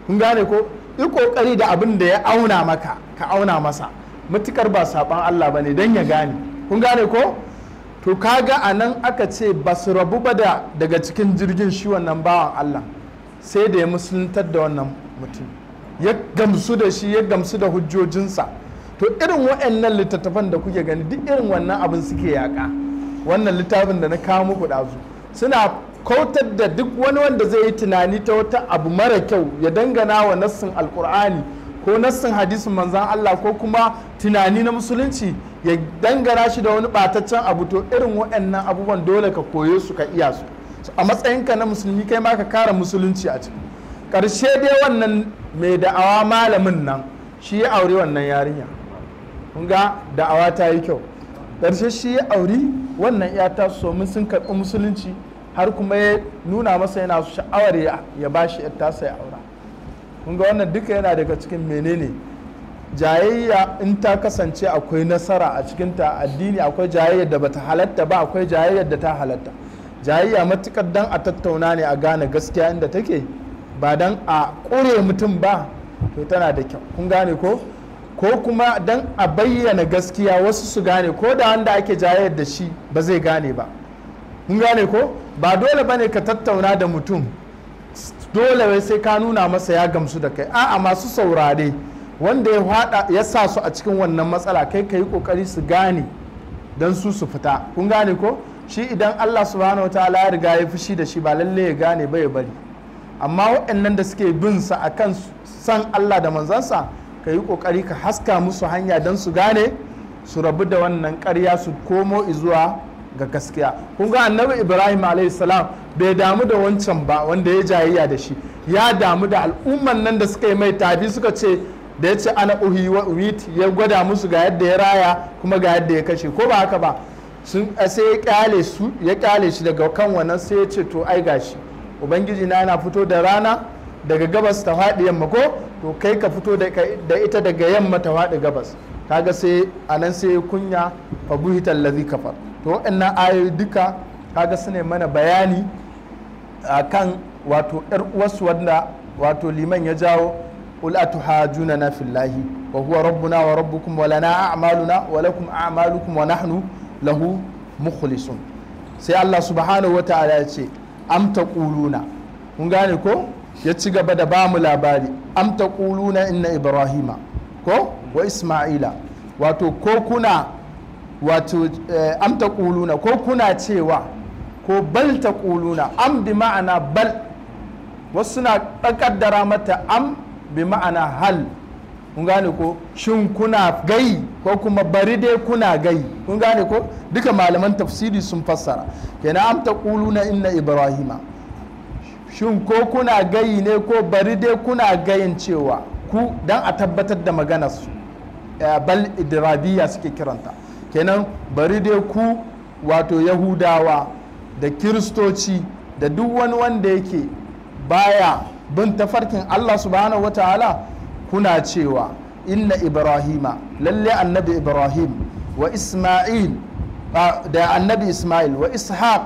kun gane ko? Yi kokari da abin da ya auna maka ka auna masa, matukar ba saban Allah bane dan ya gane, kun gane ko? To kaga anan aka ce ba su rabu ba daga cikin jirgin shi wannan bawan Allah, sai da ya musuluntar da wannan mutum, ya gamsu da shi, ya gamsu da hujjojinsa. To irin waɗannan littattafan da kuke gani duk irin wannan abin suke yaƙa. Wannan littafin da na kawo muku ɗazu suna kautar da duk wani wanda zai yi tunani ta wata abu mara kyau ya dangana wa nassin alkur'ani ko nassin hadisin manzan Allah ko kuma tunani na musulunci ya dangana shi da wani ɓataccen abu. To irin waɗannan abubuwan dole ka koye su ka iya su a matsayinka na musulmi, kai ma ka kara musulunci a ciki. Ƙarshe dai wannan mai da'awa malamin nan shi ya aure wannan yarinya, kun ga da'awa ta yi kyau. Ƙarshe shi ya auri wannan ya ta mun sun karɓi musulunci, har kuma ya nuna masa yana sha'awar ya ba shi tasa ya aura. Kun ga wannan duka yana daga cikin menene jayayya. In ta kasance akwai nasara a cikinta addini, akwai jayayyar da bata halatta ba, akwai jayayyar da ta halatta. Jayayya matukar dan a tattauna ne a gane gaskiya inda take, ba dan a ƙure mutum ba, to tana da kyau, kun gane ko? Ko kuma dan a bayyana gaskiya wasu su gane, ko da wanda ake jayayyar da shi ba zai gane ba, kun gane ko? Ba dole bane ka tattauna da mutum dole wai sai ka nuna masa ya gamsu da kai. A'a, masu saurare wanda ya sa su a cikin wannan matsala, kai ka yi kokari su gane don su fita, kun gane ko? Shi idan Allah subhanahu wataala ya riga ya fushi da shi ba lalle ya gane ba ya bari, amma waɗannan da suke bin sa akan san Allah da manzansa, ka yi kokari ka haska musu hanya don su gane su rabu da wannan ƙarya su komo zuwa ga gaskiya. Kun ga annabi Ibrahim a.s. bai damu da wancan ba wanda ya jayayya da shi, ya damu da al'umman nan da suka yi mai tafi suka ce da ya ce ana uhi wa umit, ya gwada musu ga yadda ya raya kuma ga yadda ya kashe, ko ba haka ba? Sai ya kyale shi daga kan wannan, sai ya ce to ai gashi ubangiji na yana fito da rana daga gabas ta faɗi yamma ko, to kai ka fito da ita daga yamma ta faɗi gabas. Kaga sai anan sai kunya fa buhital ladhi kafar. To waɗannan ayoyi duka kaga su ne mana bayani akan wato yar uwarsu wanda wato liman ya jawo qul atuhajuna fillahi wa huwa rabbuna wa rabbukum wa lana a'maluna wa lakum a'malukum wa nahnu lahu mukhlisun. Sai Allah subhanahu wata'ala ya ce am taquluna, kun gane ko, ya ci gaba da ba mu labari, am taquluna inna ibrahima ko wa isma'ila, wato ko kuna wato am taquluna ko kuna cewa, ko bal taquluna, am bi ma'ana bal, wasu na kaddara mata am bi ma'ana hal, kun gane ko, shin kuna gai ko kuma bari dai kuna gai, kun gane ko, duka malaman tafsiri sun fassara. kenan am taquluna inna ibrahima, shin ko kuna gai ne ko bari dai kuna gayin cewa ku, dan a tabbatar da maganar su, bal idrabiya suke kiranta, kenan bari dai ku wato yahudawa da kiristoci da duk wani wanda yake baya bin tafarkin Allah subhanahu wataala, kuna cewa inna ibrahima, lalle annabi ibrahim, wa isma'il da annabi isma'il, wa ishaq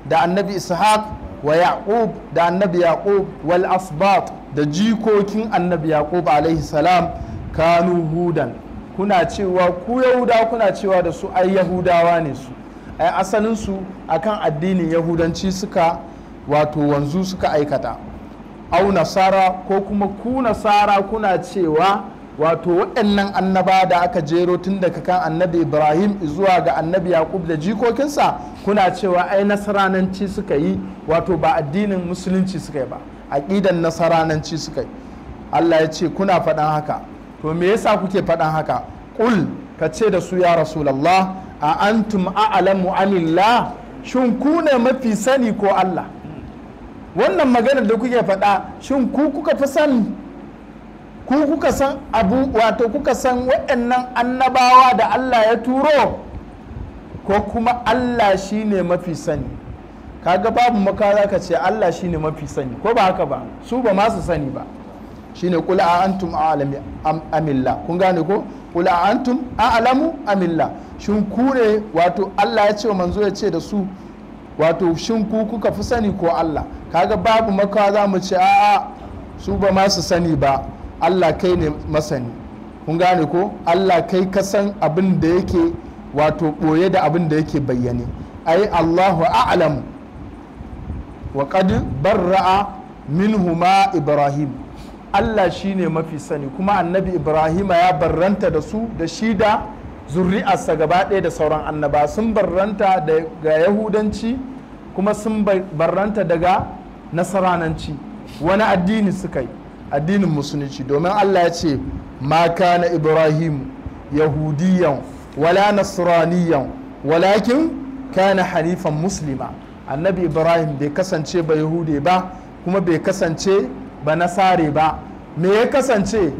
da annabi ishaq, wa yaqub da annabi yaqub, wal asbat da jikokin annabi yaqub alaihi salam, kanu hudan, kuna cewa ku yahudawa kuna cewa da su ai yahudawa ne su, ai asalin su akan addinin yahudanci suka wato wanzu suka aikata. Au nasara, ko kuma ku nasara kuna cewa wato waɗannan annaba da aka jero tun daga kan annabi ibrahim zuwa ga annabi yaqub da jikokinsa, kuna cewa ai nasarananci suka yi, wato ba addinin musulunci suka yi ba, aƙidan nasarananci suka yi. Allah ya ce kuna faɗan haka, to me yasa kuke faɗan haka? Ƙul, ka ce da su ya rasulallah, a antum a'lamu anillah, shin ku ne mafi sani ko Allah? Wannan maganar da kuke faɗa, shin ku kuka fi sani, ku kuka san abu, wato kuka san waɗannan annabawa da Allah ya turo, ko kuma Allah shine mafi sani? Kaga babu makaza ka ce Allah shine mafi sani, ko ba haka ba, su ba masu sani ba. Shine kul a antum a'lamu amillah, kun gane ko, kul a antum a'lamu amillah, shin ku ne, wato Allah ya ce wa manzo ya ce da su, wato shin ku kuka fi sani ko Allah? Kaga babu makawa za mu ce a'a su ba ma su sani ba, Allah kai ne masani, kun gane ko, Allah kai ka san abin da yake wato ɓoye da abin da yake bayyane, ai Allahu a'lam, wa qad barra'a minhuma Ibrahim, Allah shine mafi sani, kuma annabi Ibrahim ya barranta da su, da shi da zuri'arsa gaba ɗaya da sauran annaba sun barranta daga yahudanci, kuma sun barranta daga nasarananci. Wani addini suka yi? Addinin musulunci, domin Allah ya ce ma kana Ibrahim yahudiyan wala nasraniyan walakin kana hanifan muslima, annabi Ibrahim bai kasance ba yahude ba, kuma bai kasance ba nasare ba. Me ya kasance?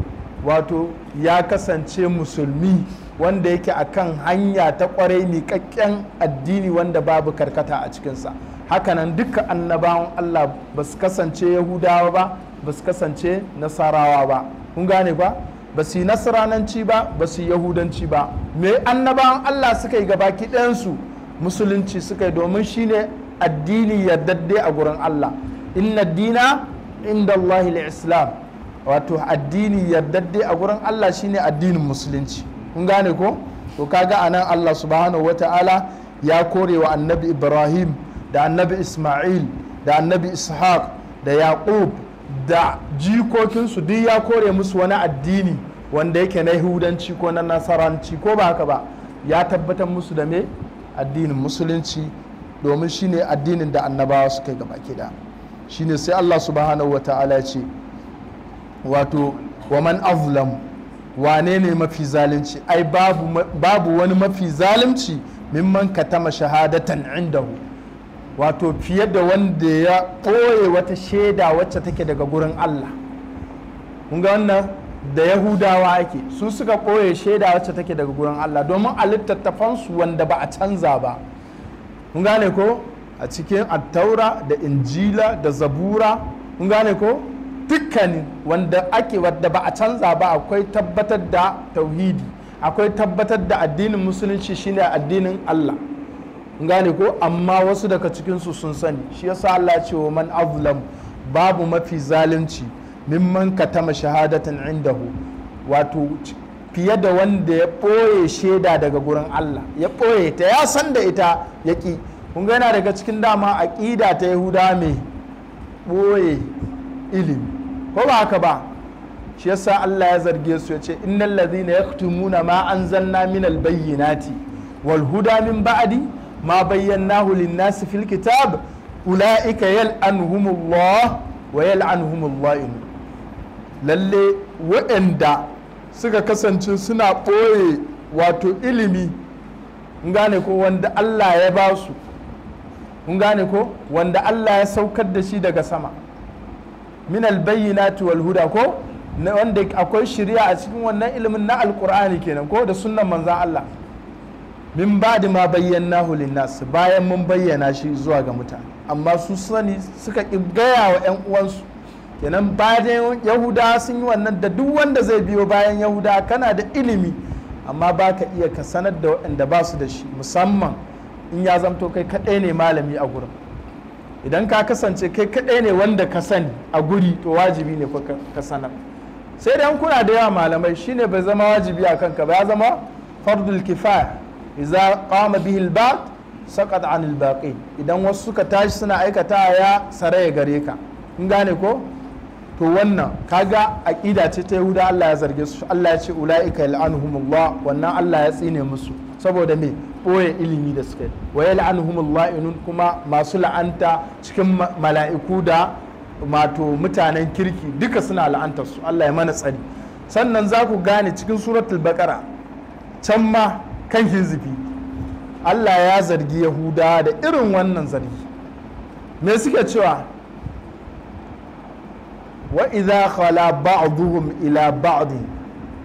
Wato ya kasance musulmi wanda yake akan hanya ta kwarai miƙaƙƙen addini wanda babu karkata a cikinsa. Hakanan duka annabawan Allah ba su kasance yahudawa ba, ba su kasance nasarawa ba, kun gane ba, ba su yi nasarananci ba, ba su yi yahudanci ba. Me annabawan Allah suka yi gabaki ɗayansu? Musulunci suka yi, domin shine addini yardadde a gurin Allah. Inna dina inda Allah islam, wato addini yardadde a gurin Allah shine addinin musulunci, kun gane ko? To kaga anan Allah subhanahu wata'ala ya kore wa annabi Ibrahim da annabi Ismail da annabi Ishaq da Yaqub da jikokinsu, duk ya kore musu wani addini wanda yake na yahudanci ko na nasaranci, ko ba haka ba, ya tabbatar musu da me? Addinin musulunci, domin shine addinin da annabawa suka yi gaba da shine. sai Allah subhanahu wata'ala ce wato wa man azlam, wane ne mafi zalunci? ai babu wani mafi zalunci mimman katama shahadatan indahu, wato fiye da wanda ya ɓoye wata shaida wacce take daga gurin Allah. kun ga wannan da yahudawa ake, su suka ɓoye shaida wacce take daga gurin Allah, domin a littattafansu wanda ba a canza ba, kun gane ko, a cikin attaura da injila da zabura, kun gane ko, dukkanin wadda ba a canza ba, akwai tabbatar da tauhidi, akwai tabbatar da addinin musulunci shine addinin Allah, kun gane ko, amma wasu daga cikinsu sun sani. shi yasa Allah ce wa man azlam, babu mafi zalunci mimman katama shahadatan indahu, wato fiye da wanda ya ɓoye shaida daga gurin Allah, ya ɓoye ta, ya san da ita ya ƙi. kun ga yana daga cikin dama aqida ta yahuda mai boye ilimi ko ba haka ba shi yasa Allah ya zarge su yace innal ladhina yaktumuna ma anzalna minal bayyinati wal huda min ba'di ma bayyanahu lin-nasi fil kitab ulaika yal'anuhumullah wa yal'anuhumul la'in lalle waɗanda suka kasance suna ɓoye wato ilimi kun gane ko wanda Allah ya ba su kun gane ko wanda Allah ya saukar da shi daga sama min albayyinati wal huda ko wanda akwai shari'a a cikin wannan ilimin na alqur'ani kenan ko da sunnan manzon Allah min ba'di ma bayyanahu linnas bayan mun bayyana shi zuwa ga mutane amma su sani suka gaya wa ƴan uwansu kenan bayan yahuda sun yi wannan da duk wanda zai biyo bayan yahuda kana da ilimi amma ba ka iya ka sanar da waɗanda ba su da shi musamman in ya zamto kai kaɗai ne malami a gurin idan ka kasance kai kaɗai ne wanda ka sani a guri to wajibi ne ka sanar sai dan kuna da yawa malamai shine bai zama wajibi a kanka ba ya zama fardul kifaya idza qama bihi al-ba'd saqat 'an al-baqin idan wasu suka tashi suna aikata ya saraya gare ka kun gane ko to wannan kaga aqida ce ta Yahuda Allah ya zarge su Allah ya ce ulaika yal'anuhumullah wannan Allah ya tsine musu saboda me boye ilimi da suka yi wa yal'anuhumullah inun kuma masu la'anta cikin mala'iku da mato mutanen kirki duka suna la'antar su Allah ya mana tsari sannan za ku gane cikin suratul baqara can ma kan hizbi Allah ya zargi Yahuda da irin wannan zargi me suke cewa وإذا خلا بعضهم إلى بعض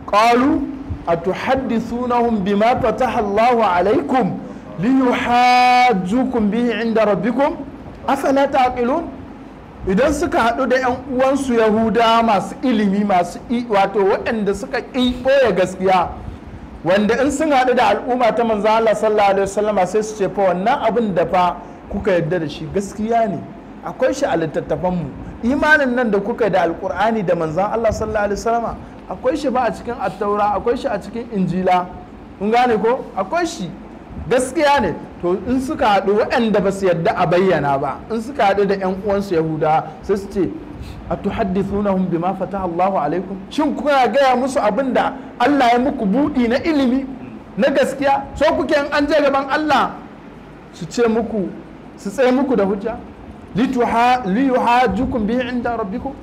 قالوا أتحدثونهم بما فتح الله عليكم ليحاجوكم به عند ربكم أفلا تعقلون idan suka haɗu da 'yan uwansu yahuda masu ilimi masu wato waɗanda suka ɓoye gaskiya wanda in sun haɗu da al'umma ta manzo Allah sallallahu alaihi wasallama sai su ce fa wannan abin da fa kuka yarda da shi gaskiya ne akwai shi a littattafanmu imanin nan da kuka da alkur'ani da manzan Allah sallallahu alaihi wasallama akwai shi ba a cikin attaura akwai shi a cikin injila kun gane ko akwai shi gaskiya ne to in suka haɗu waɗanda ba su yadda a bayyana ba in suka haɗu da ƴan uwansu yahuda sai su ce atuhaddithunahum bima fataha Allahu alaikum shin kuna gaya musu abin da Allah ya muku buɗi na ilimi na gaskiya so kuke in an je gaban Allah su ce muku su tsaye muku da hujja liyuhajjukum bihi inda rabbikum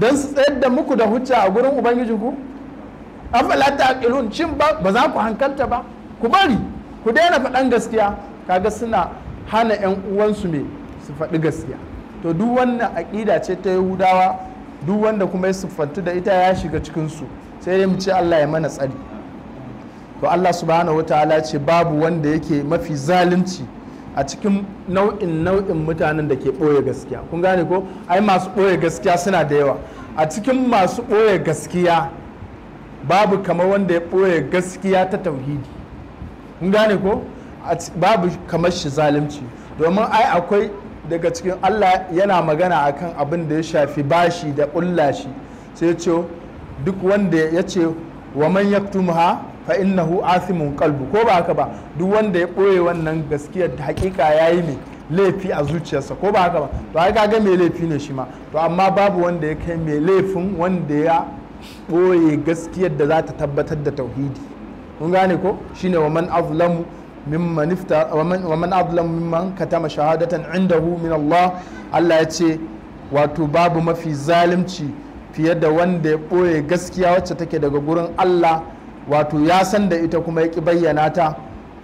dan su tsayar da muku da hujja a gurin ubangijinku afala taqilun shin ba za ku hankalta ba ku bari ku daina faɗan gaskiya kaga suna hana ƴan uwansu ne su faɗi gaskiya to duk wannan aƙida ce ta Yahudawa duk wanda kuma ya siffantu da ita ya shiga cikin su sai dai mu ce Allah ya mana tsari to Allah subhanahu wataala ce babu wanda yake mafi zalunci a cikin nau'in mutanen da ke ɓoye gaskiya kun gane ko ai masu ɓoye gaskiya suna da yawa a cikin masu ɓoye gaskiya babu kamar wanda ya ɓoye gaskiya ta tauhidi kun gane ko babu kamar shi zalunci domin ai akwai daga cikin Allah yana magana akan abin da ya shafi bashi da ƙulla shi sai ce duk wanda ya ce wa man yaktumha fa innahu athimun qalbu ko ba haka ba duk wanda ya ɓoye wannan gaskiyar da hakika yayi mai laifi a zuciyarsa ko ba haka ba to ai kaga mai laifi ne shi ma to amma babu wanda ya kai mai laifin wanda ya ɓoye gaskiyar da za ta tabbatar da tauhidi kun gane ko shine wa man azlamu mimman mimman katama shahadatan indahu min Allah Allah ya ce wato babu mafi zalunci fiye da wanda ya ɓoye gaskiya wacce take daga gurin Allah wato ya san da ita kuma ya ki bayyana ta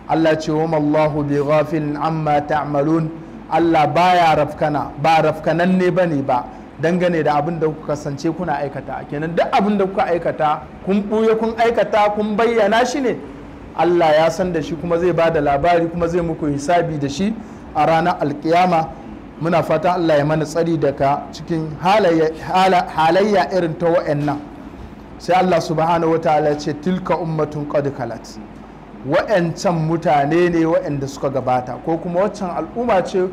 Allah ce wa mallahu bi ghafilin amma ta'malun Allah baya rafkana ba rafkanan ne bane ba dangane da abin da kuka kasance kuna aikata kenan duk abin da kuka aikata kun buye kun aikata kun bayyana shi ne Allah ya san da shi kuma zai bada labari kuma zai muku hisabi da shi a ranar alkiyama muna fatan Allah ya mana tsari daga cikin halayya irin ta wa'annan sai Allah subhanahu wa ta'ala ce tilka ummatun qad kalat wa'ancan mutane ne wa'anda suka gabata ko kuma waccan al'umma ce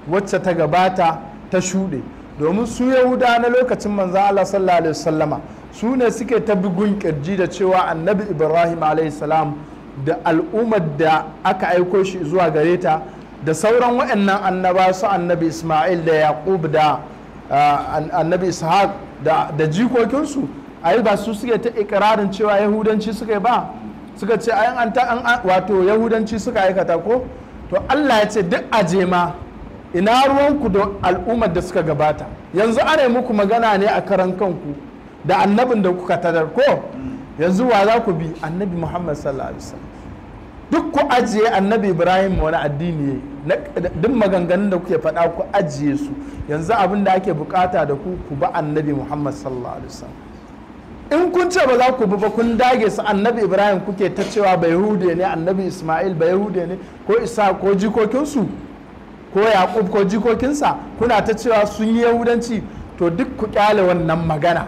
wacce ta gabata ta shuɗe domin su yahuda na lokacin manzan Allah sallallahu alaihi wasallama su ne suke ta bugun kirji da cewa annabi Ibrahim alaihi salam da al'ummar da aka aiko shi zuwa gare ta da sauran waɗannan annaba su annabi Ismail da Yaqub da annabi Ishaq da jikokinsu ai ba su suke ta ikirarin cewa yahudanci suka yi ba, suka ce an wato yahudanci suka aikata ko, to Allah ya ce duk ajema ina ruwanku da al'ummar da suka gabata, yanzu ana yi muku magana ne a karan kanku da annabin da kuka tadar ko, yanzu wa za ku bi? Annabi Muhammad sallallahu alaihi wasallam. Duk ku ajiye annabi Ibrahim wani addini ne, duk maganganun da kuke faɗa ku ajiye su, yanzu abin da ake bukata da ku ba annabi Muhammad sallallahu alaihi wasallam. In kun ce ba za ku bi ba, kun dage su annabi Ibrahim kuke ta cewa ba Yahude ne, annabi Ismail ba Yahude ne, ko Isa ko jikokinsu ko Yaqub ko jikokinsa, kuna ta cewa sun yi Yahudanci, to duk ku kyale wannan magana.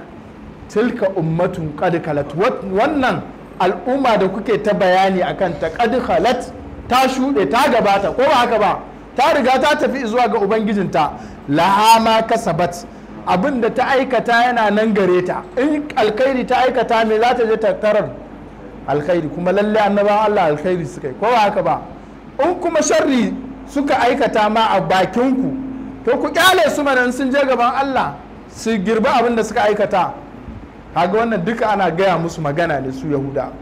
Tilka ummatun qad khalat, wannan al'umma da kuke ta bayani akan ta qad khalat, ta shuɗe ta gabata ko ba haka ba, ta riga ta tafi zuwa ga ubangijinta. Laha ma kasabat, abin da ta aikata yana nan gare ta, in alkhairi ta aikata me za ta je ta tarar alkhairi, kuma lalle annabawan Allah alkhairi suka yi ko ba haka ba. In kuma sharri suka aikata ma a bakinku, to ku kyale su mana, sun je gaban Allah su girba abin da suka aikata. Kaga wannan duka ana gaya musu magana ne su Yahuda.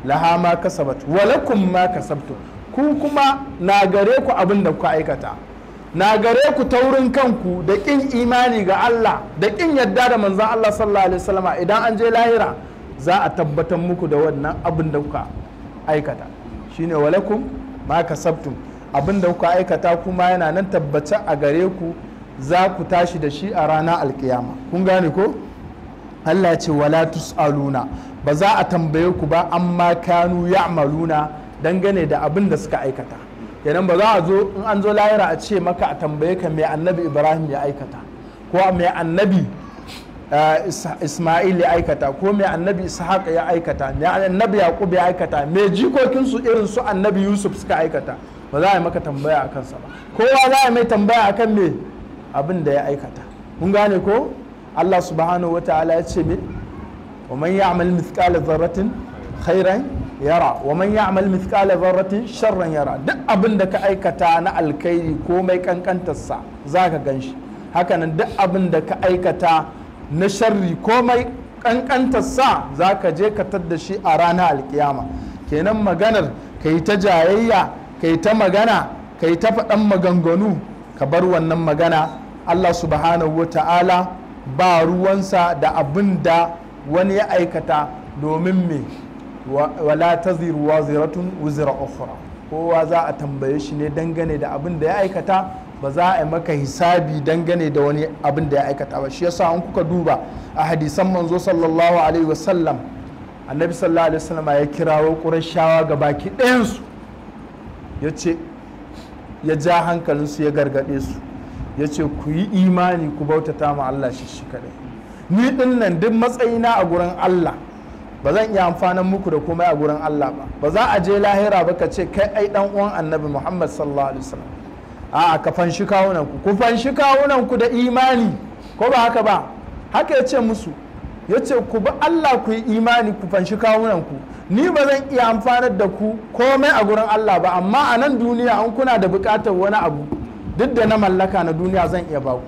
Laha ma kasabat walakum ma kasabtum, ku kuma na gare ku abin da kuka aikata, na gare ku taurin kanku da kin imani ga Allah da kin yadda da manzon Allah sallallahu alaihi wasallama. Idan an je lahira za a tabbatar muku da wannan abin da kuka aikata, shine walakum ma kasabtum, abin da kuka aikata kuma yana nan tabbace a gare ku, za ku tashi da shi a ranar alkiyama. Kun gane ko? Allah ya ce wala tus'aluna, ba za a tambaye ku ba amma kanu ya'maluna, dangane da abin da suka aikata. Kenan ba za a zo in an zo lahira a ce maka a tambaye ka mai annabi Ibrahim ya aikata, ko mai annabi Ismail ya aikata, ko mai annabi Ishaq ya aikata, mai annabi Yaqub ya aikata, mai jikokinsu irin su annabi Yusuf suka aikata. Ba za a yi maka tambaya a kansa ba, kowa za a mai tambaya akan me abin da ya aikata. Mun gane ko? Allah subhanahu wa ta'ala ya ce me, wa man ya'mal mithqala dharratin khairan yara wa man ya'mal mithqala dharratin sharran yara. Duk abin da ka aikata na alkhairi komai kankantarsa zaka ganshi, hakanan duk abin da ka aikata na sharri komai kankantarsa zaka je ka tadda shi a ranar alkiyama. Kenan maganar kai ta jayayya, kai ta magana, kai ta faɗan maganganu, ka bar wannan magana. Allah subhanahu wa ta'ala ba ruwansa da abin da wani ya aikata, domin me wala taziru waziratun wuzra ukhra, kowa za a tambaye shi ne dangane da abin da ya aikata, ba za a yi maka hisabi dangane da wani abin da ya aikata ba. Shi yasa an kuka duba a hadisan manzo sallallahu alaihi wasallam, annabi sallallahu alaihi wasallam ya kirawo qurayshawa ga baki ɗayansu, ya ce ya ja hankalinsu ya gargaɗe su, ya ce ku yi imani ku bautata ma Allah shi kadai. Ni din nan duk matsayina a gurin Allah ba zan iya amfanan muku da komai a gurin Allah ba. Ba za a je lahira ba ka ce kai ai dan uwan annabi Muhammad sallallahu alaihi wasallam. A'a, ka fanshi kawunan ku fanshi kawunan ku da imani, ko ba haka ba? Haka ya ce musu, ya ce ku bi Allah ku yi imani ku fanshi kawunan ku. Ni ba zan iya amfanar da ku komai a gurin Allah ba, amma a nan duniya an kuna da bukatar wani abu duk da na mallaka na duniya zan iya baku.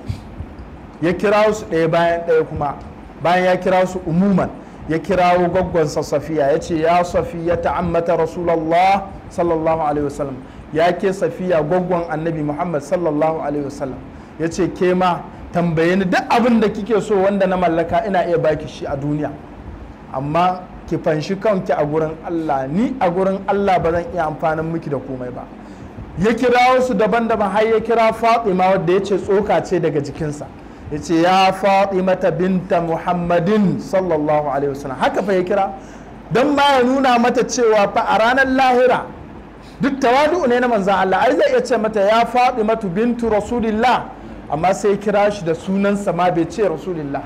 Ya kirawo su ɗaya bayan ɗaya, kuma bayan ya kirawo su umuman ya kirawo gwaggwansa Safiya, ya ce ya Safiya ta'ammata Rasulallah sallallahu alaihi wasallam, ya ke Safiya gwaggwan annabi Muhammad sallallahu alaihi wasallam, ya ce ke ma tambaye ni duk abin da kike so wanda na mallaka ina iya baki shi a duniya, amma ki fanshi kanki a gurin Allah, ni a gurin Allah ba zan iya amfanin miki da komai ba. Ya kira wasu daban-daban, har ya kira Fatima wadda ya ce tsoka ce daga jikinsa, ya ce ya Fatimata binta Muhammadin sallallahu alaihi wasallam. Haka fa ya kira, don ma ya nuna mata cewa fa a ranar lahira duk tawadu ne na manzan Allah, ai zai iya ce mata ya Fatimatu bintu Rasulillah, amma sai ya kira shi da sunansa ma bai ce Rasulillah.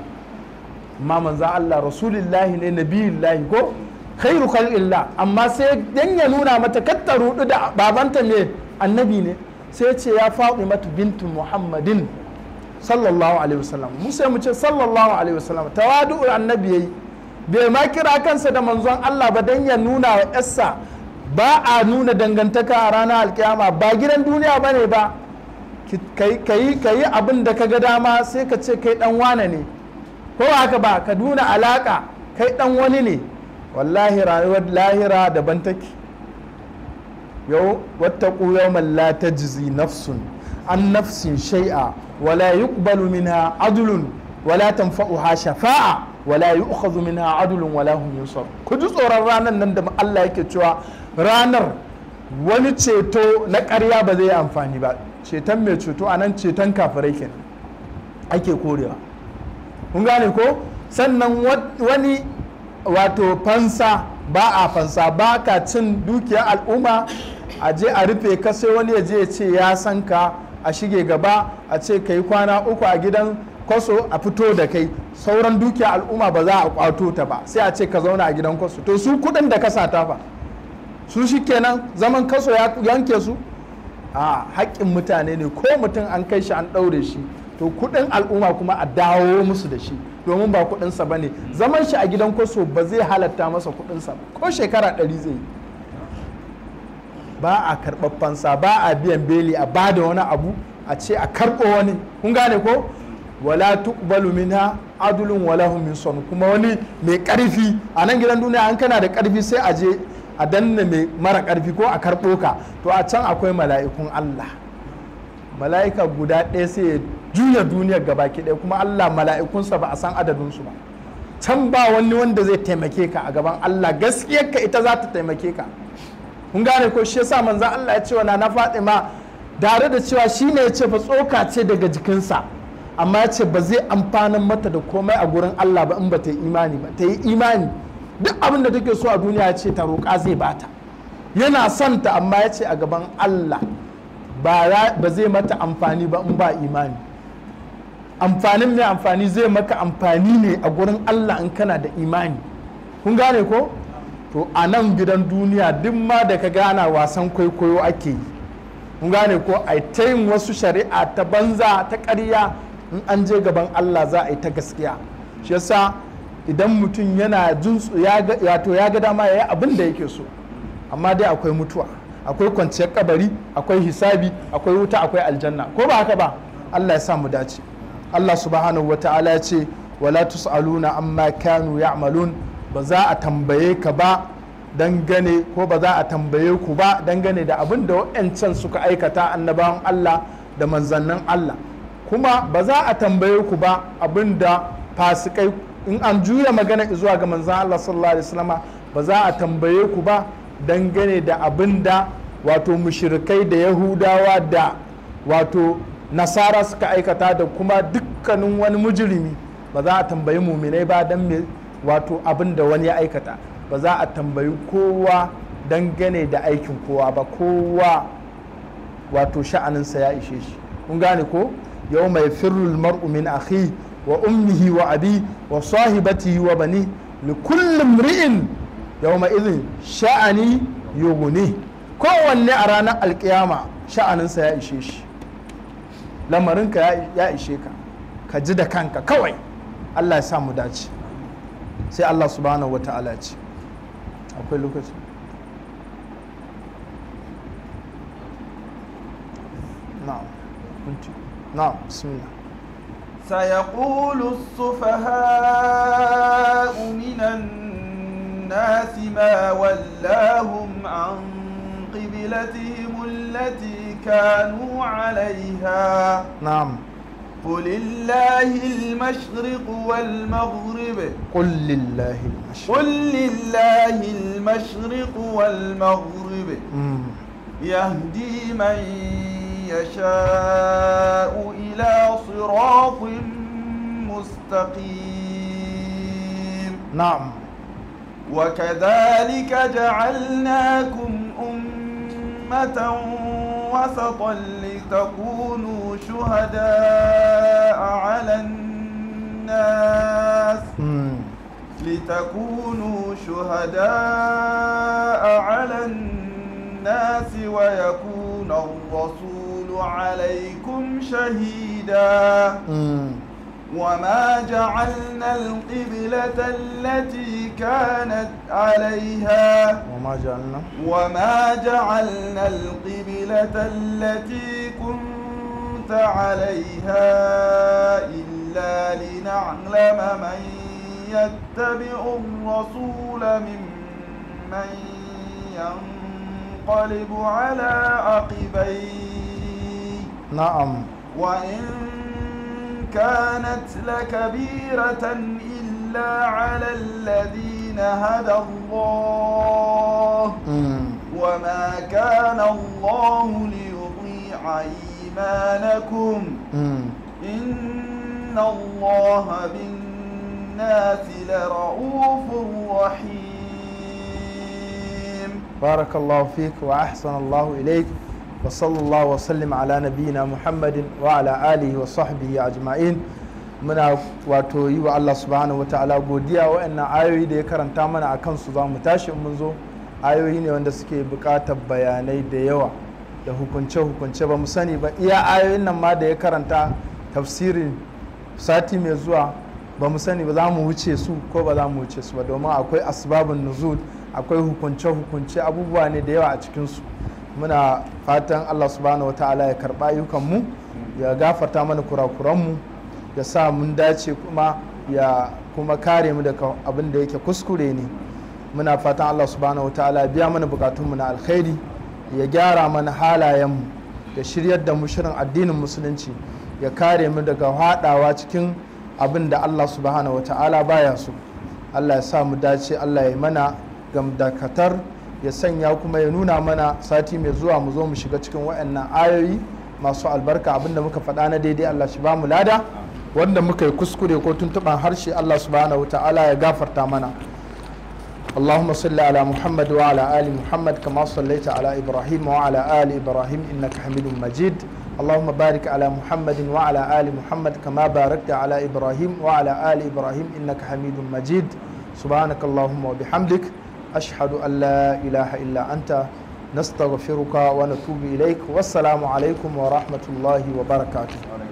Amma manzan Allah Rasulillahi ne, nabiyullahi ko khairu khalqillah, amma sai dan ya nuna mata katta rudu da babanta ne annabi ne, sai ya ce ya Fatimatu bintu Muhammadin sallallahu alaihi wasallam. mu sai mu ce sallallahu alaihi wasallam, tawadu annabi yayi, bai ma kira kansa da manzon Allah ba dan ya nuna wa yarsa ba a nuna dangantaka a ranar alkiyama, ba gidan duniya ba ne ba ka yi abin da ka ga dama sai ka ce kai dan wane ne, ko haka ba ka nuna alaka kai dan wani ne. wallahi rayuwar lahira daban take. yau wattaqu yawman la tajzi nafsun an nafsin shay'a wala yuqbalu minha adlun wala tanfa'uha shafa'a wala yu'khadhu minha adlun wala hum yunsar. ku ji tsoron ranar nan da Allah yake cewa ranar wani ceto na ƙarya ba zai yi amfani ba. ceton mai ceto a nan ceton kafirai kenan ake korewa, kun gane ko. sannan wani wato fansa ba a fansa, ba ka cin dukiyar al'umma a je a rufe ka sai wani ya je ya ce ya san ka a shige gaba a ce ka yi kwana 3 a gidan kwaso a fito da kai, sauran dukiyar al'umma ba za a kwato ta ba sai a ce ka zauna a gidan kwaso. to su kudin da ka sata fa su shi kenan zaman kaso ya yanke su. a haƙƙin mutane ne, ko mutum an kai shi an ɗaure shi to kudin al'umma kuma a dawo musu da shi, domin ba kudinsa ba ne. zaman shi a gidan kwaso ba zai halatta masa kudinsa ba, ko shekara 100 zai yi. ba a karɓar fansa, ba a biyan beli a ba da wani abu a ce a karɓo wani, kun gane ko. wala tuqbalu minha adlun wala hum yunsun. kuma wani mai ƙarfi a nan gidan duniya an kana da ƙarfi sai a je a danna mai mara ƙarfi ko a karɓo ka, to a can akwai mala'ikun Allah, mala'ika guda ɗaya sai ya juya duniyar gabaki ɗaya, kuma Allah mala'ikunsa ba a san adadinsu ba. can ba wani wanda zai taimake ka a gaban Allah, gaskiyar ka ita za ta taimake ka, kun gane ko. shi yasa manzon Allah ya ce wa na Fatima, tare da cewa shine ya ce fa tsoka ce daga jikinsa, amma ya ce ba zai amfanin mata da komai a gurin Allah ba in ba ta yi imani ba. ta yi imani, duk abin da take so a duniya ya ce ta roƙa zai bata, yana son ta, amma ya ce a gaban Allah ba zai mata amfani ba in ba imani. amfanin mai amfani zai maka amfani ne a gurin Allah in kana da imani, kun gane ko. to a nan gidan duniya duk ma da ka gana wasan kwaikwayo ake yi, kun gane ko. a ta yin wasu shari'a ta banza ta ƙarya, in an je gaban Allah za a yi ta gaskiya. shi yasa idan mutum yana jin ya ga dama ya yi abin da yake so, amma dai akwai mutuwa, akwai kwanciyar kabari, akwai hisabi, akwai wuta, akwai aljanna, ko ba haka ba. Allah ya sa mu dace. Allah subhanahu wa ta'ala ya ce wala tus'aluna amma kanu ya'malun. ba za a tambaye ka ba dangane, ko ba za a tambaye ku ba dangane da abin da waɗancan suka aikata, annabawan Allah da manzannin Allah. kuma ba za a tambaye ku ba abin da fasikai, in an juya magana zuwa ga manzan Allah sallallahu alaihi wasallam, ba za a tambaye ku ba dangane da abin da wato mushrikai da yahudawa da wato nasara suka aikata, da kuma dukkanin wani mujrimi. ba za a tambayi muminai ba dan me wato abin da wani ya aikata. ba za a tambayi kowa dangane da aikin kowa ba, kowa wato sha'aninsa ya ishe shi, kun gane ko. yau mai firrul mar'u min akhi wa ummihi wa abi wa sahibatihi wa bani li kulli imri'in yawma idhin sha'ani yughni. kowanne a ranar alkiyama sha'aninsa ya ishe shi, lamarinka ya ishe ka, ka ji da kanka kawai. Allah ya sa mu dace. sai Allah subhanahu wata'ala ce akwai lokaci. na'am bismillah. سيقول السفهاء من الناس ما ولاهم عن قبلتهم التي كانوا عليها. نعم. قل لله المشرق والمغرب. قل لله المشرق. قل لله المشرق والمغرب. يهدي من يشاء إلى صراط مستقيم. نعم. وكذلك جعلناكم أمة وسطا لتكونوا شهداء على الناس ويكون الرسول عليكم شهيدا. وما جعلنا القبلة التي كانت عليها وما جعلنا القبلة التي كنت عليها إلا لنعلم من يتبع الرسول ممن ينقلب على عقبيه نعم وإن كانت لكبيرة إلا على الذين هدى الله وما كان الله ليضيع إيمانكم إن الله بالناس لرؤوف رحيم. بارك الله فيك وأحسن الله إليك وصلى الله وسلم على نبينا محمد وعلى آله وصحبه أجمعين. muna wato yi wa Allah subhanahu wa ta'ala godiya wa'annan ayoyi da ya karanta mana a kansu za mu tashi mun zo ayoyi ne wanda suke buƙatar bayanai da yawa da hukunce-hukunce ba mu sani ba iya ayoyin nan ma da ya karanta tafsirin sati mai zuwa ba mu sani ba za mu wuce su ko ba za mu wuce su ba domin akwai asbabun nuzul akwai hukunce-hukunce abubuwa ne da yawa a cikinsu muna fatan Allah subhanahu wa ta'ala ya karɓa ayyukanmu ya gafarta mana kurakuranmu ya sa mun dace kuma ya kuma kare mu daga abin da yake kuskure ne muna fatan Allah subhanahu wa ta'ala ya biya mana bukatunmu na alkhairi ya gyara mana halayenmu ya shiryar da mu shirin addinin musulunci ya kare mu daga haɗawa cikin abin da Allah subhanahu wa ta'ala baya so Allah ya sa mu dace Allah ya mana gamdakatar ya sanya kuma ya nuna mana sati mai zuwa mu zo mu shiga cikin waɗannan ayoyi masu albarka abinda muka faɗa na daidai Allah shi ba mu lada wanda muka yi kuskure ko tuntuɓan harshe Allah subhanahu ta'ala ya gafarta mana Allahumma salli ala Muhammad wa ala ali Muhammad kama sallaita ala Ibrahim wa ala ali Ibrahim innaka Hamidum Majid Allahumma barik ala Muhammadin wa ala ali Muhammad kama barakta ala Ibrahim wa ala ali Ibrahim innaka Hamidum Majid subhanaka Allahumma wa bihamdik ashhadu an la ilaha illa anta nastaghfiruka wa natubu ilaik wassalamu alaikum wa rahmatullahi wa barakatuh.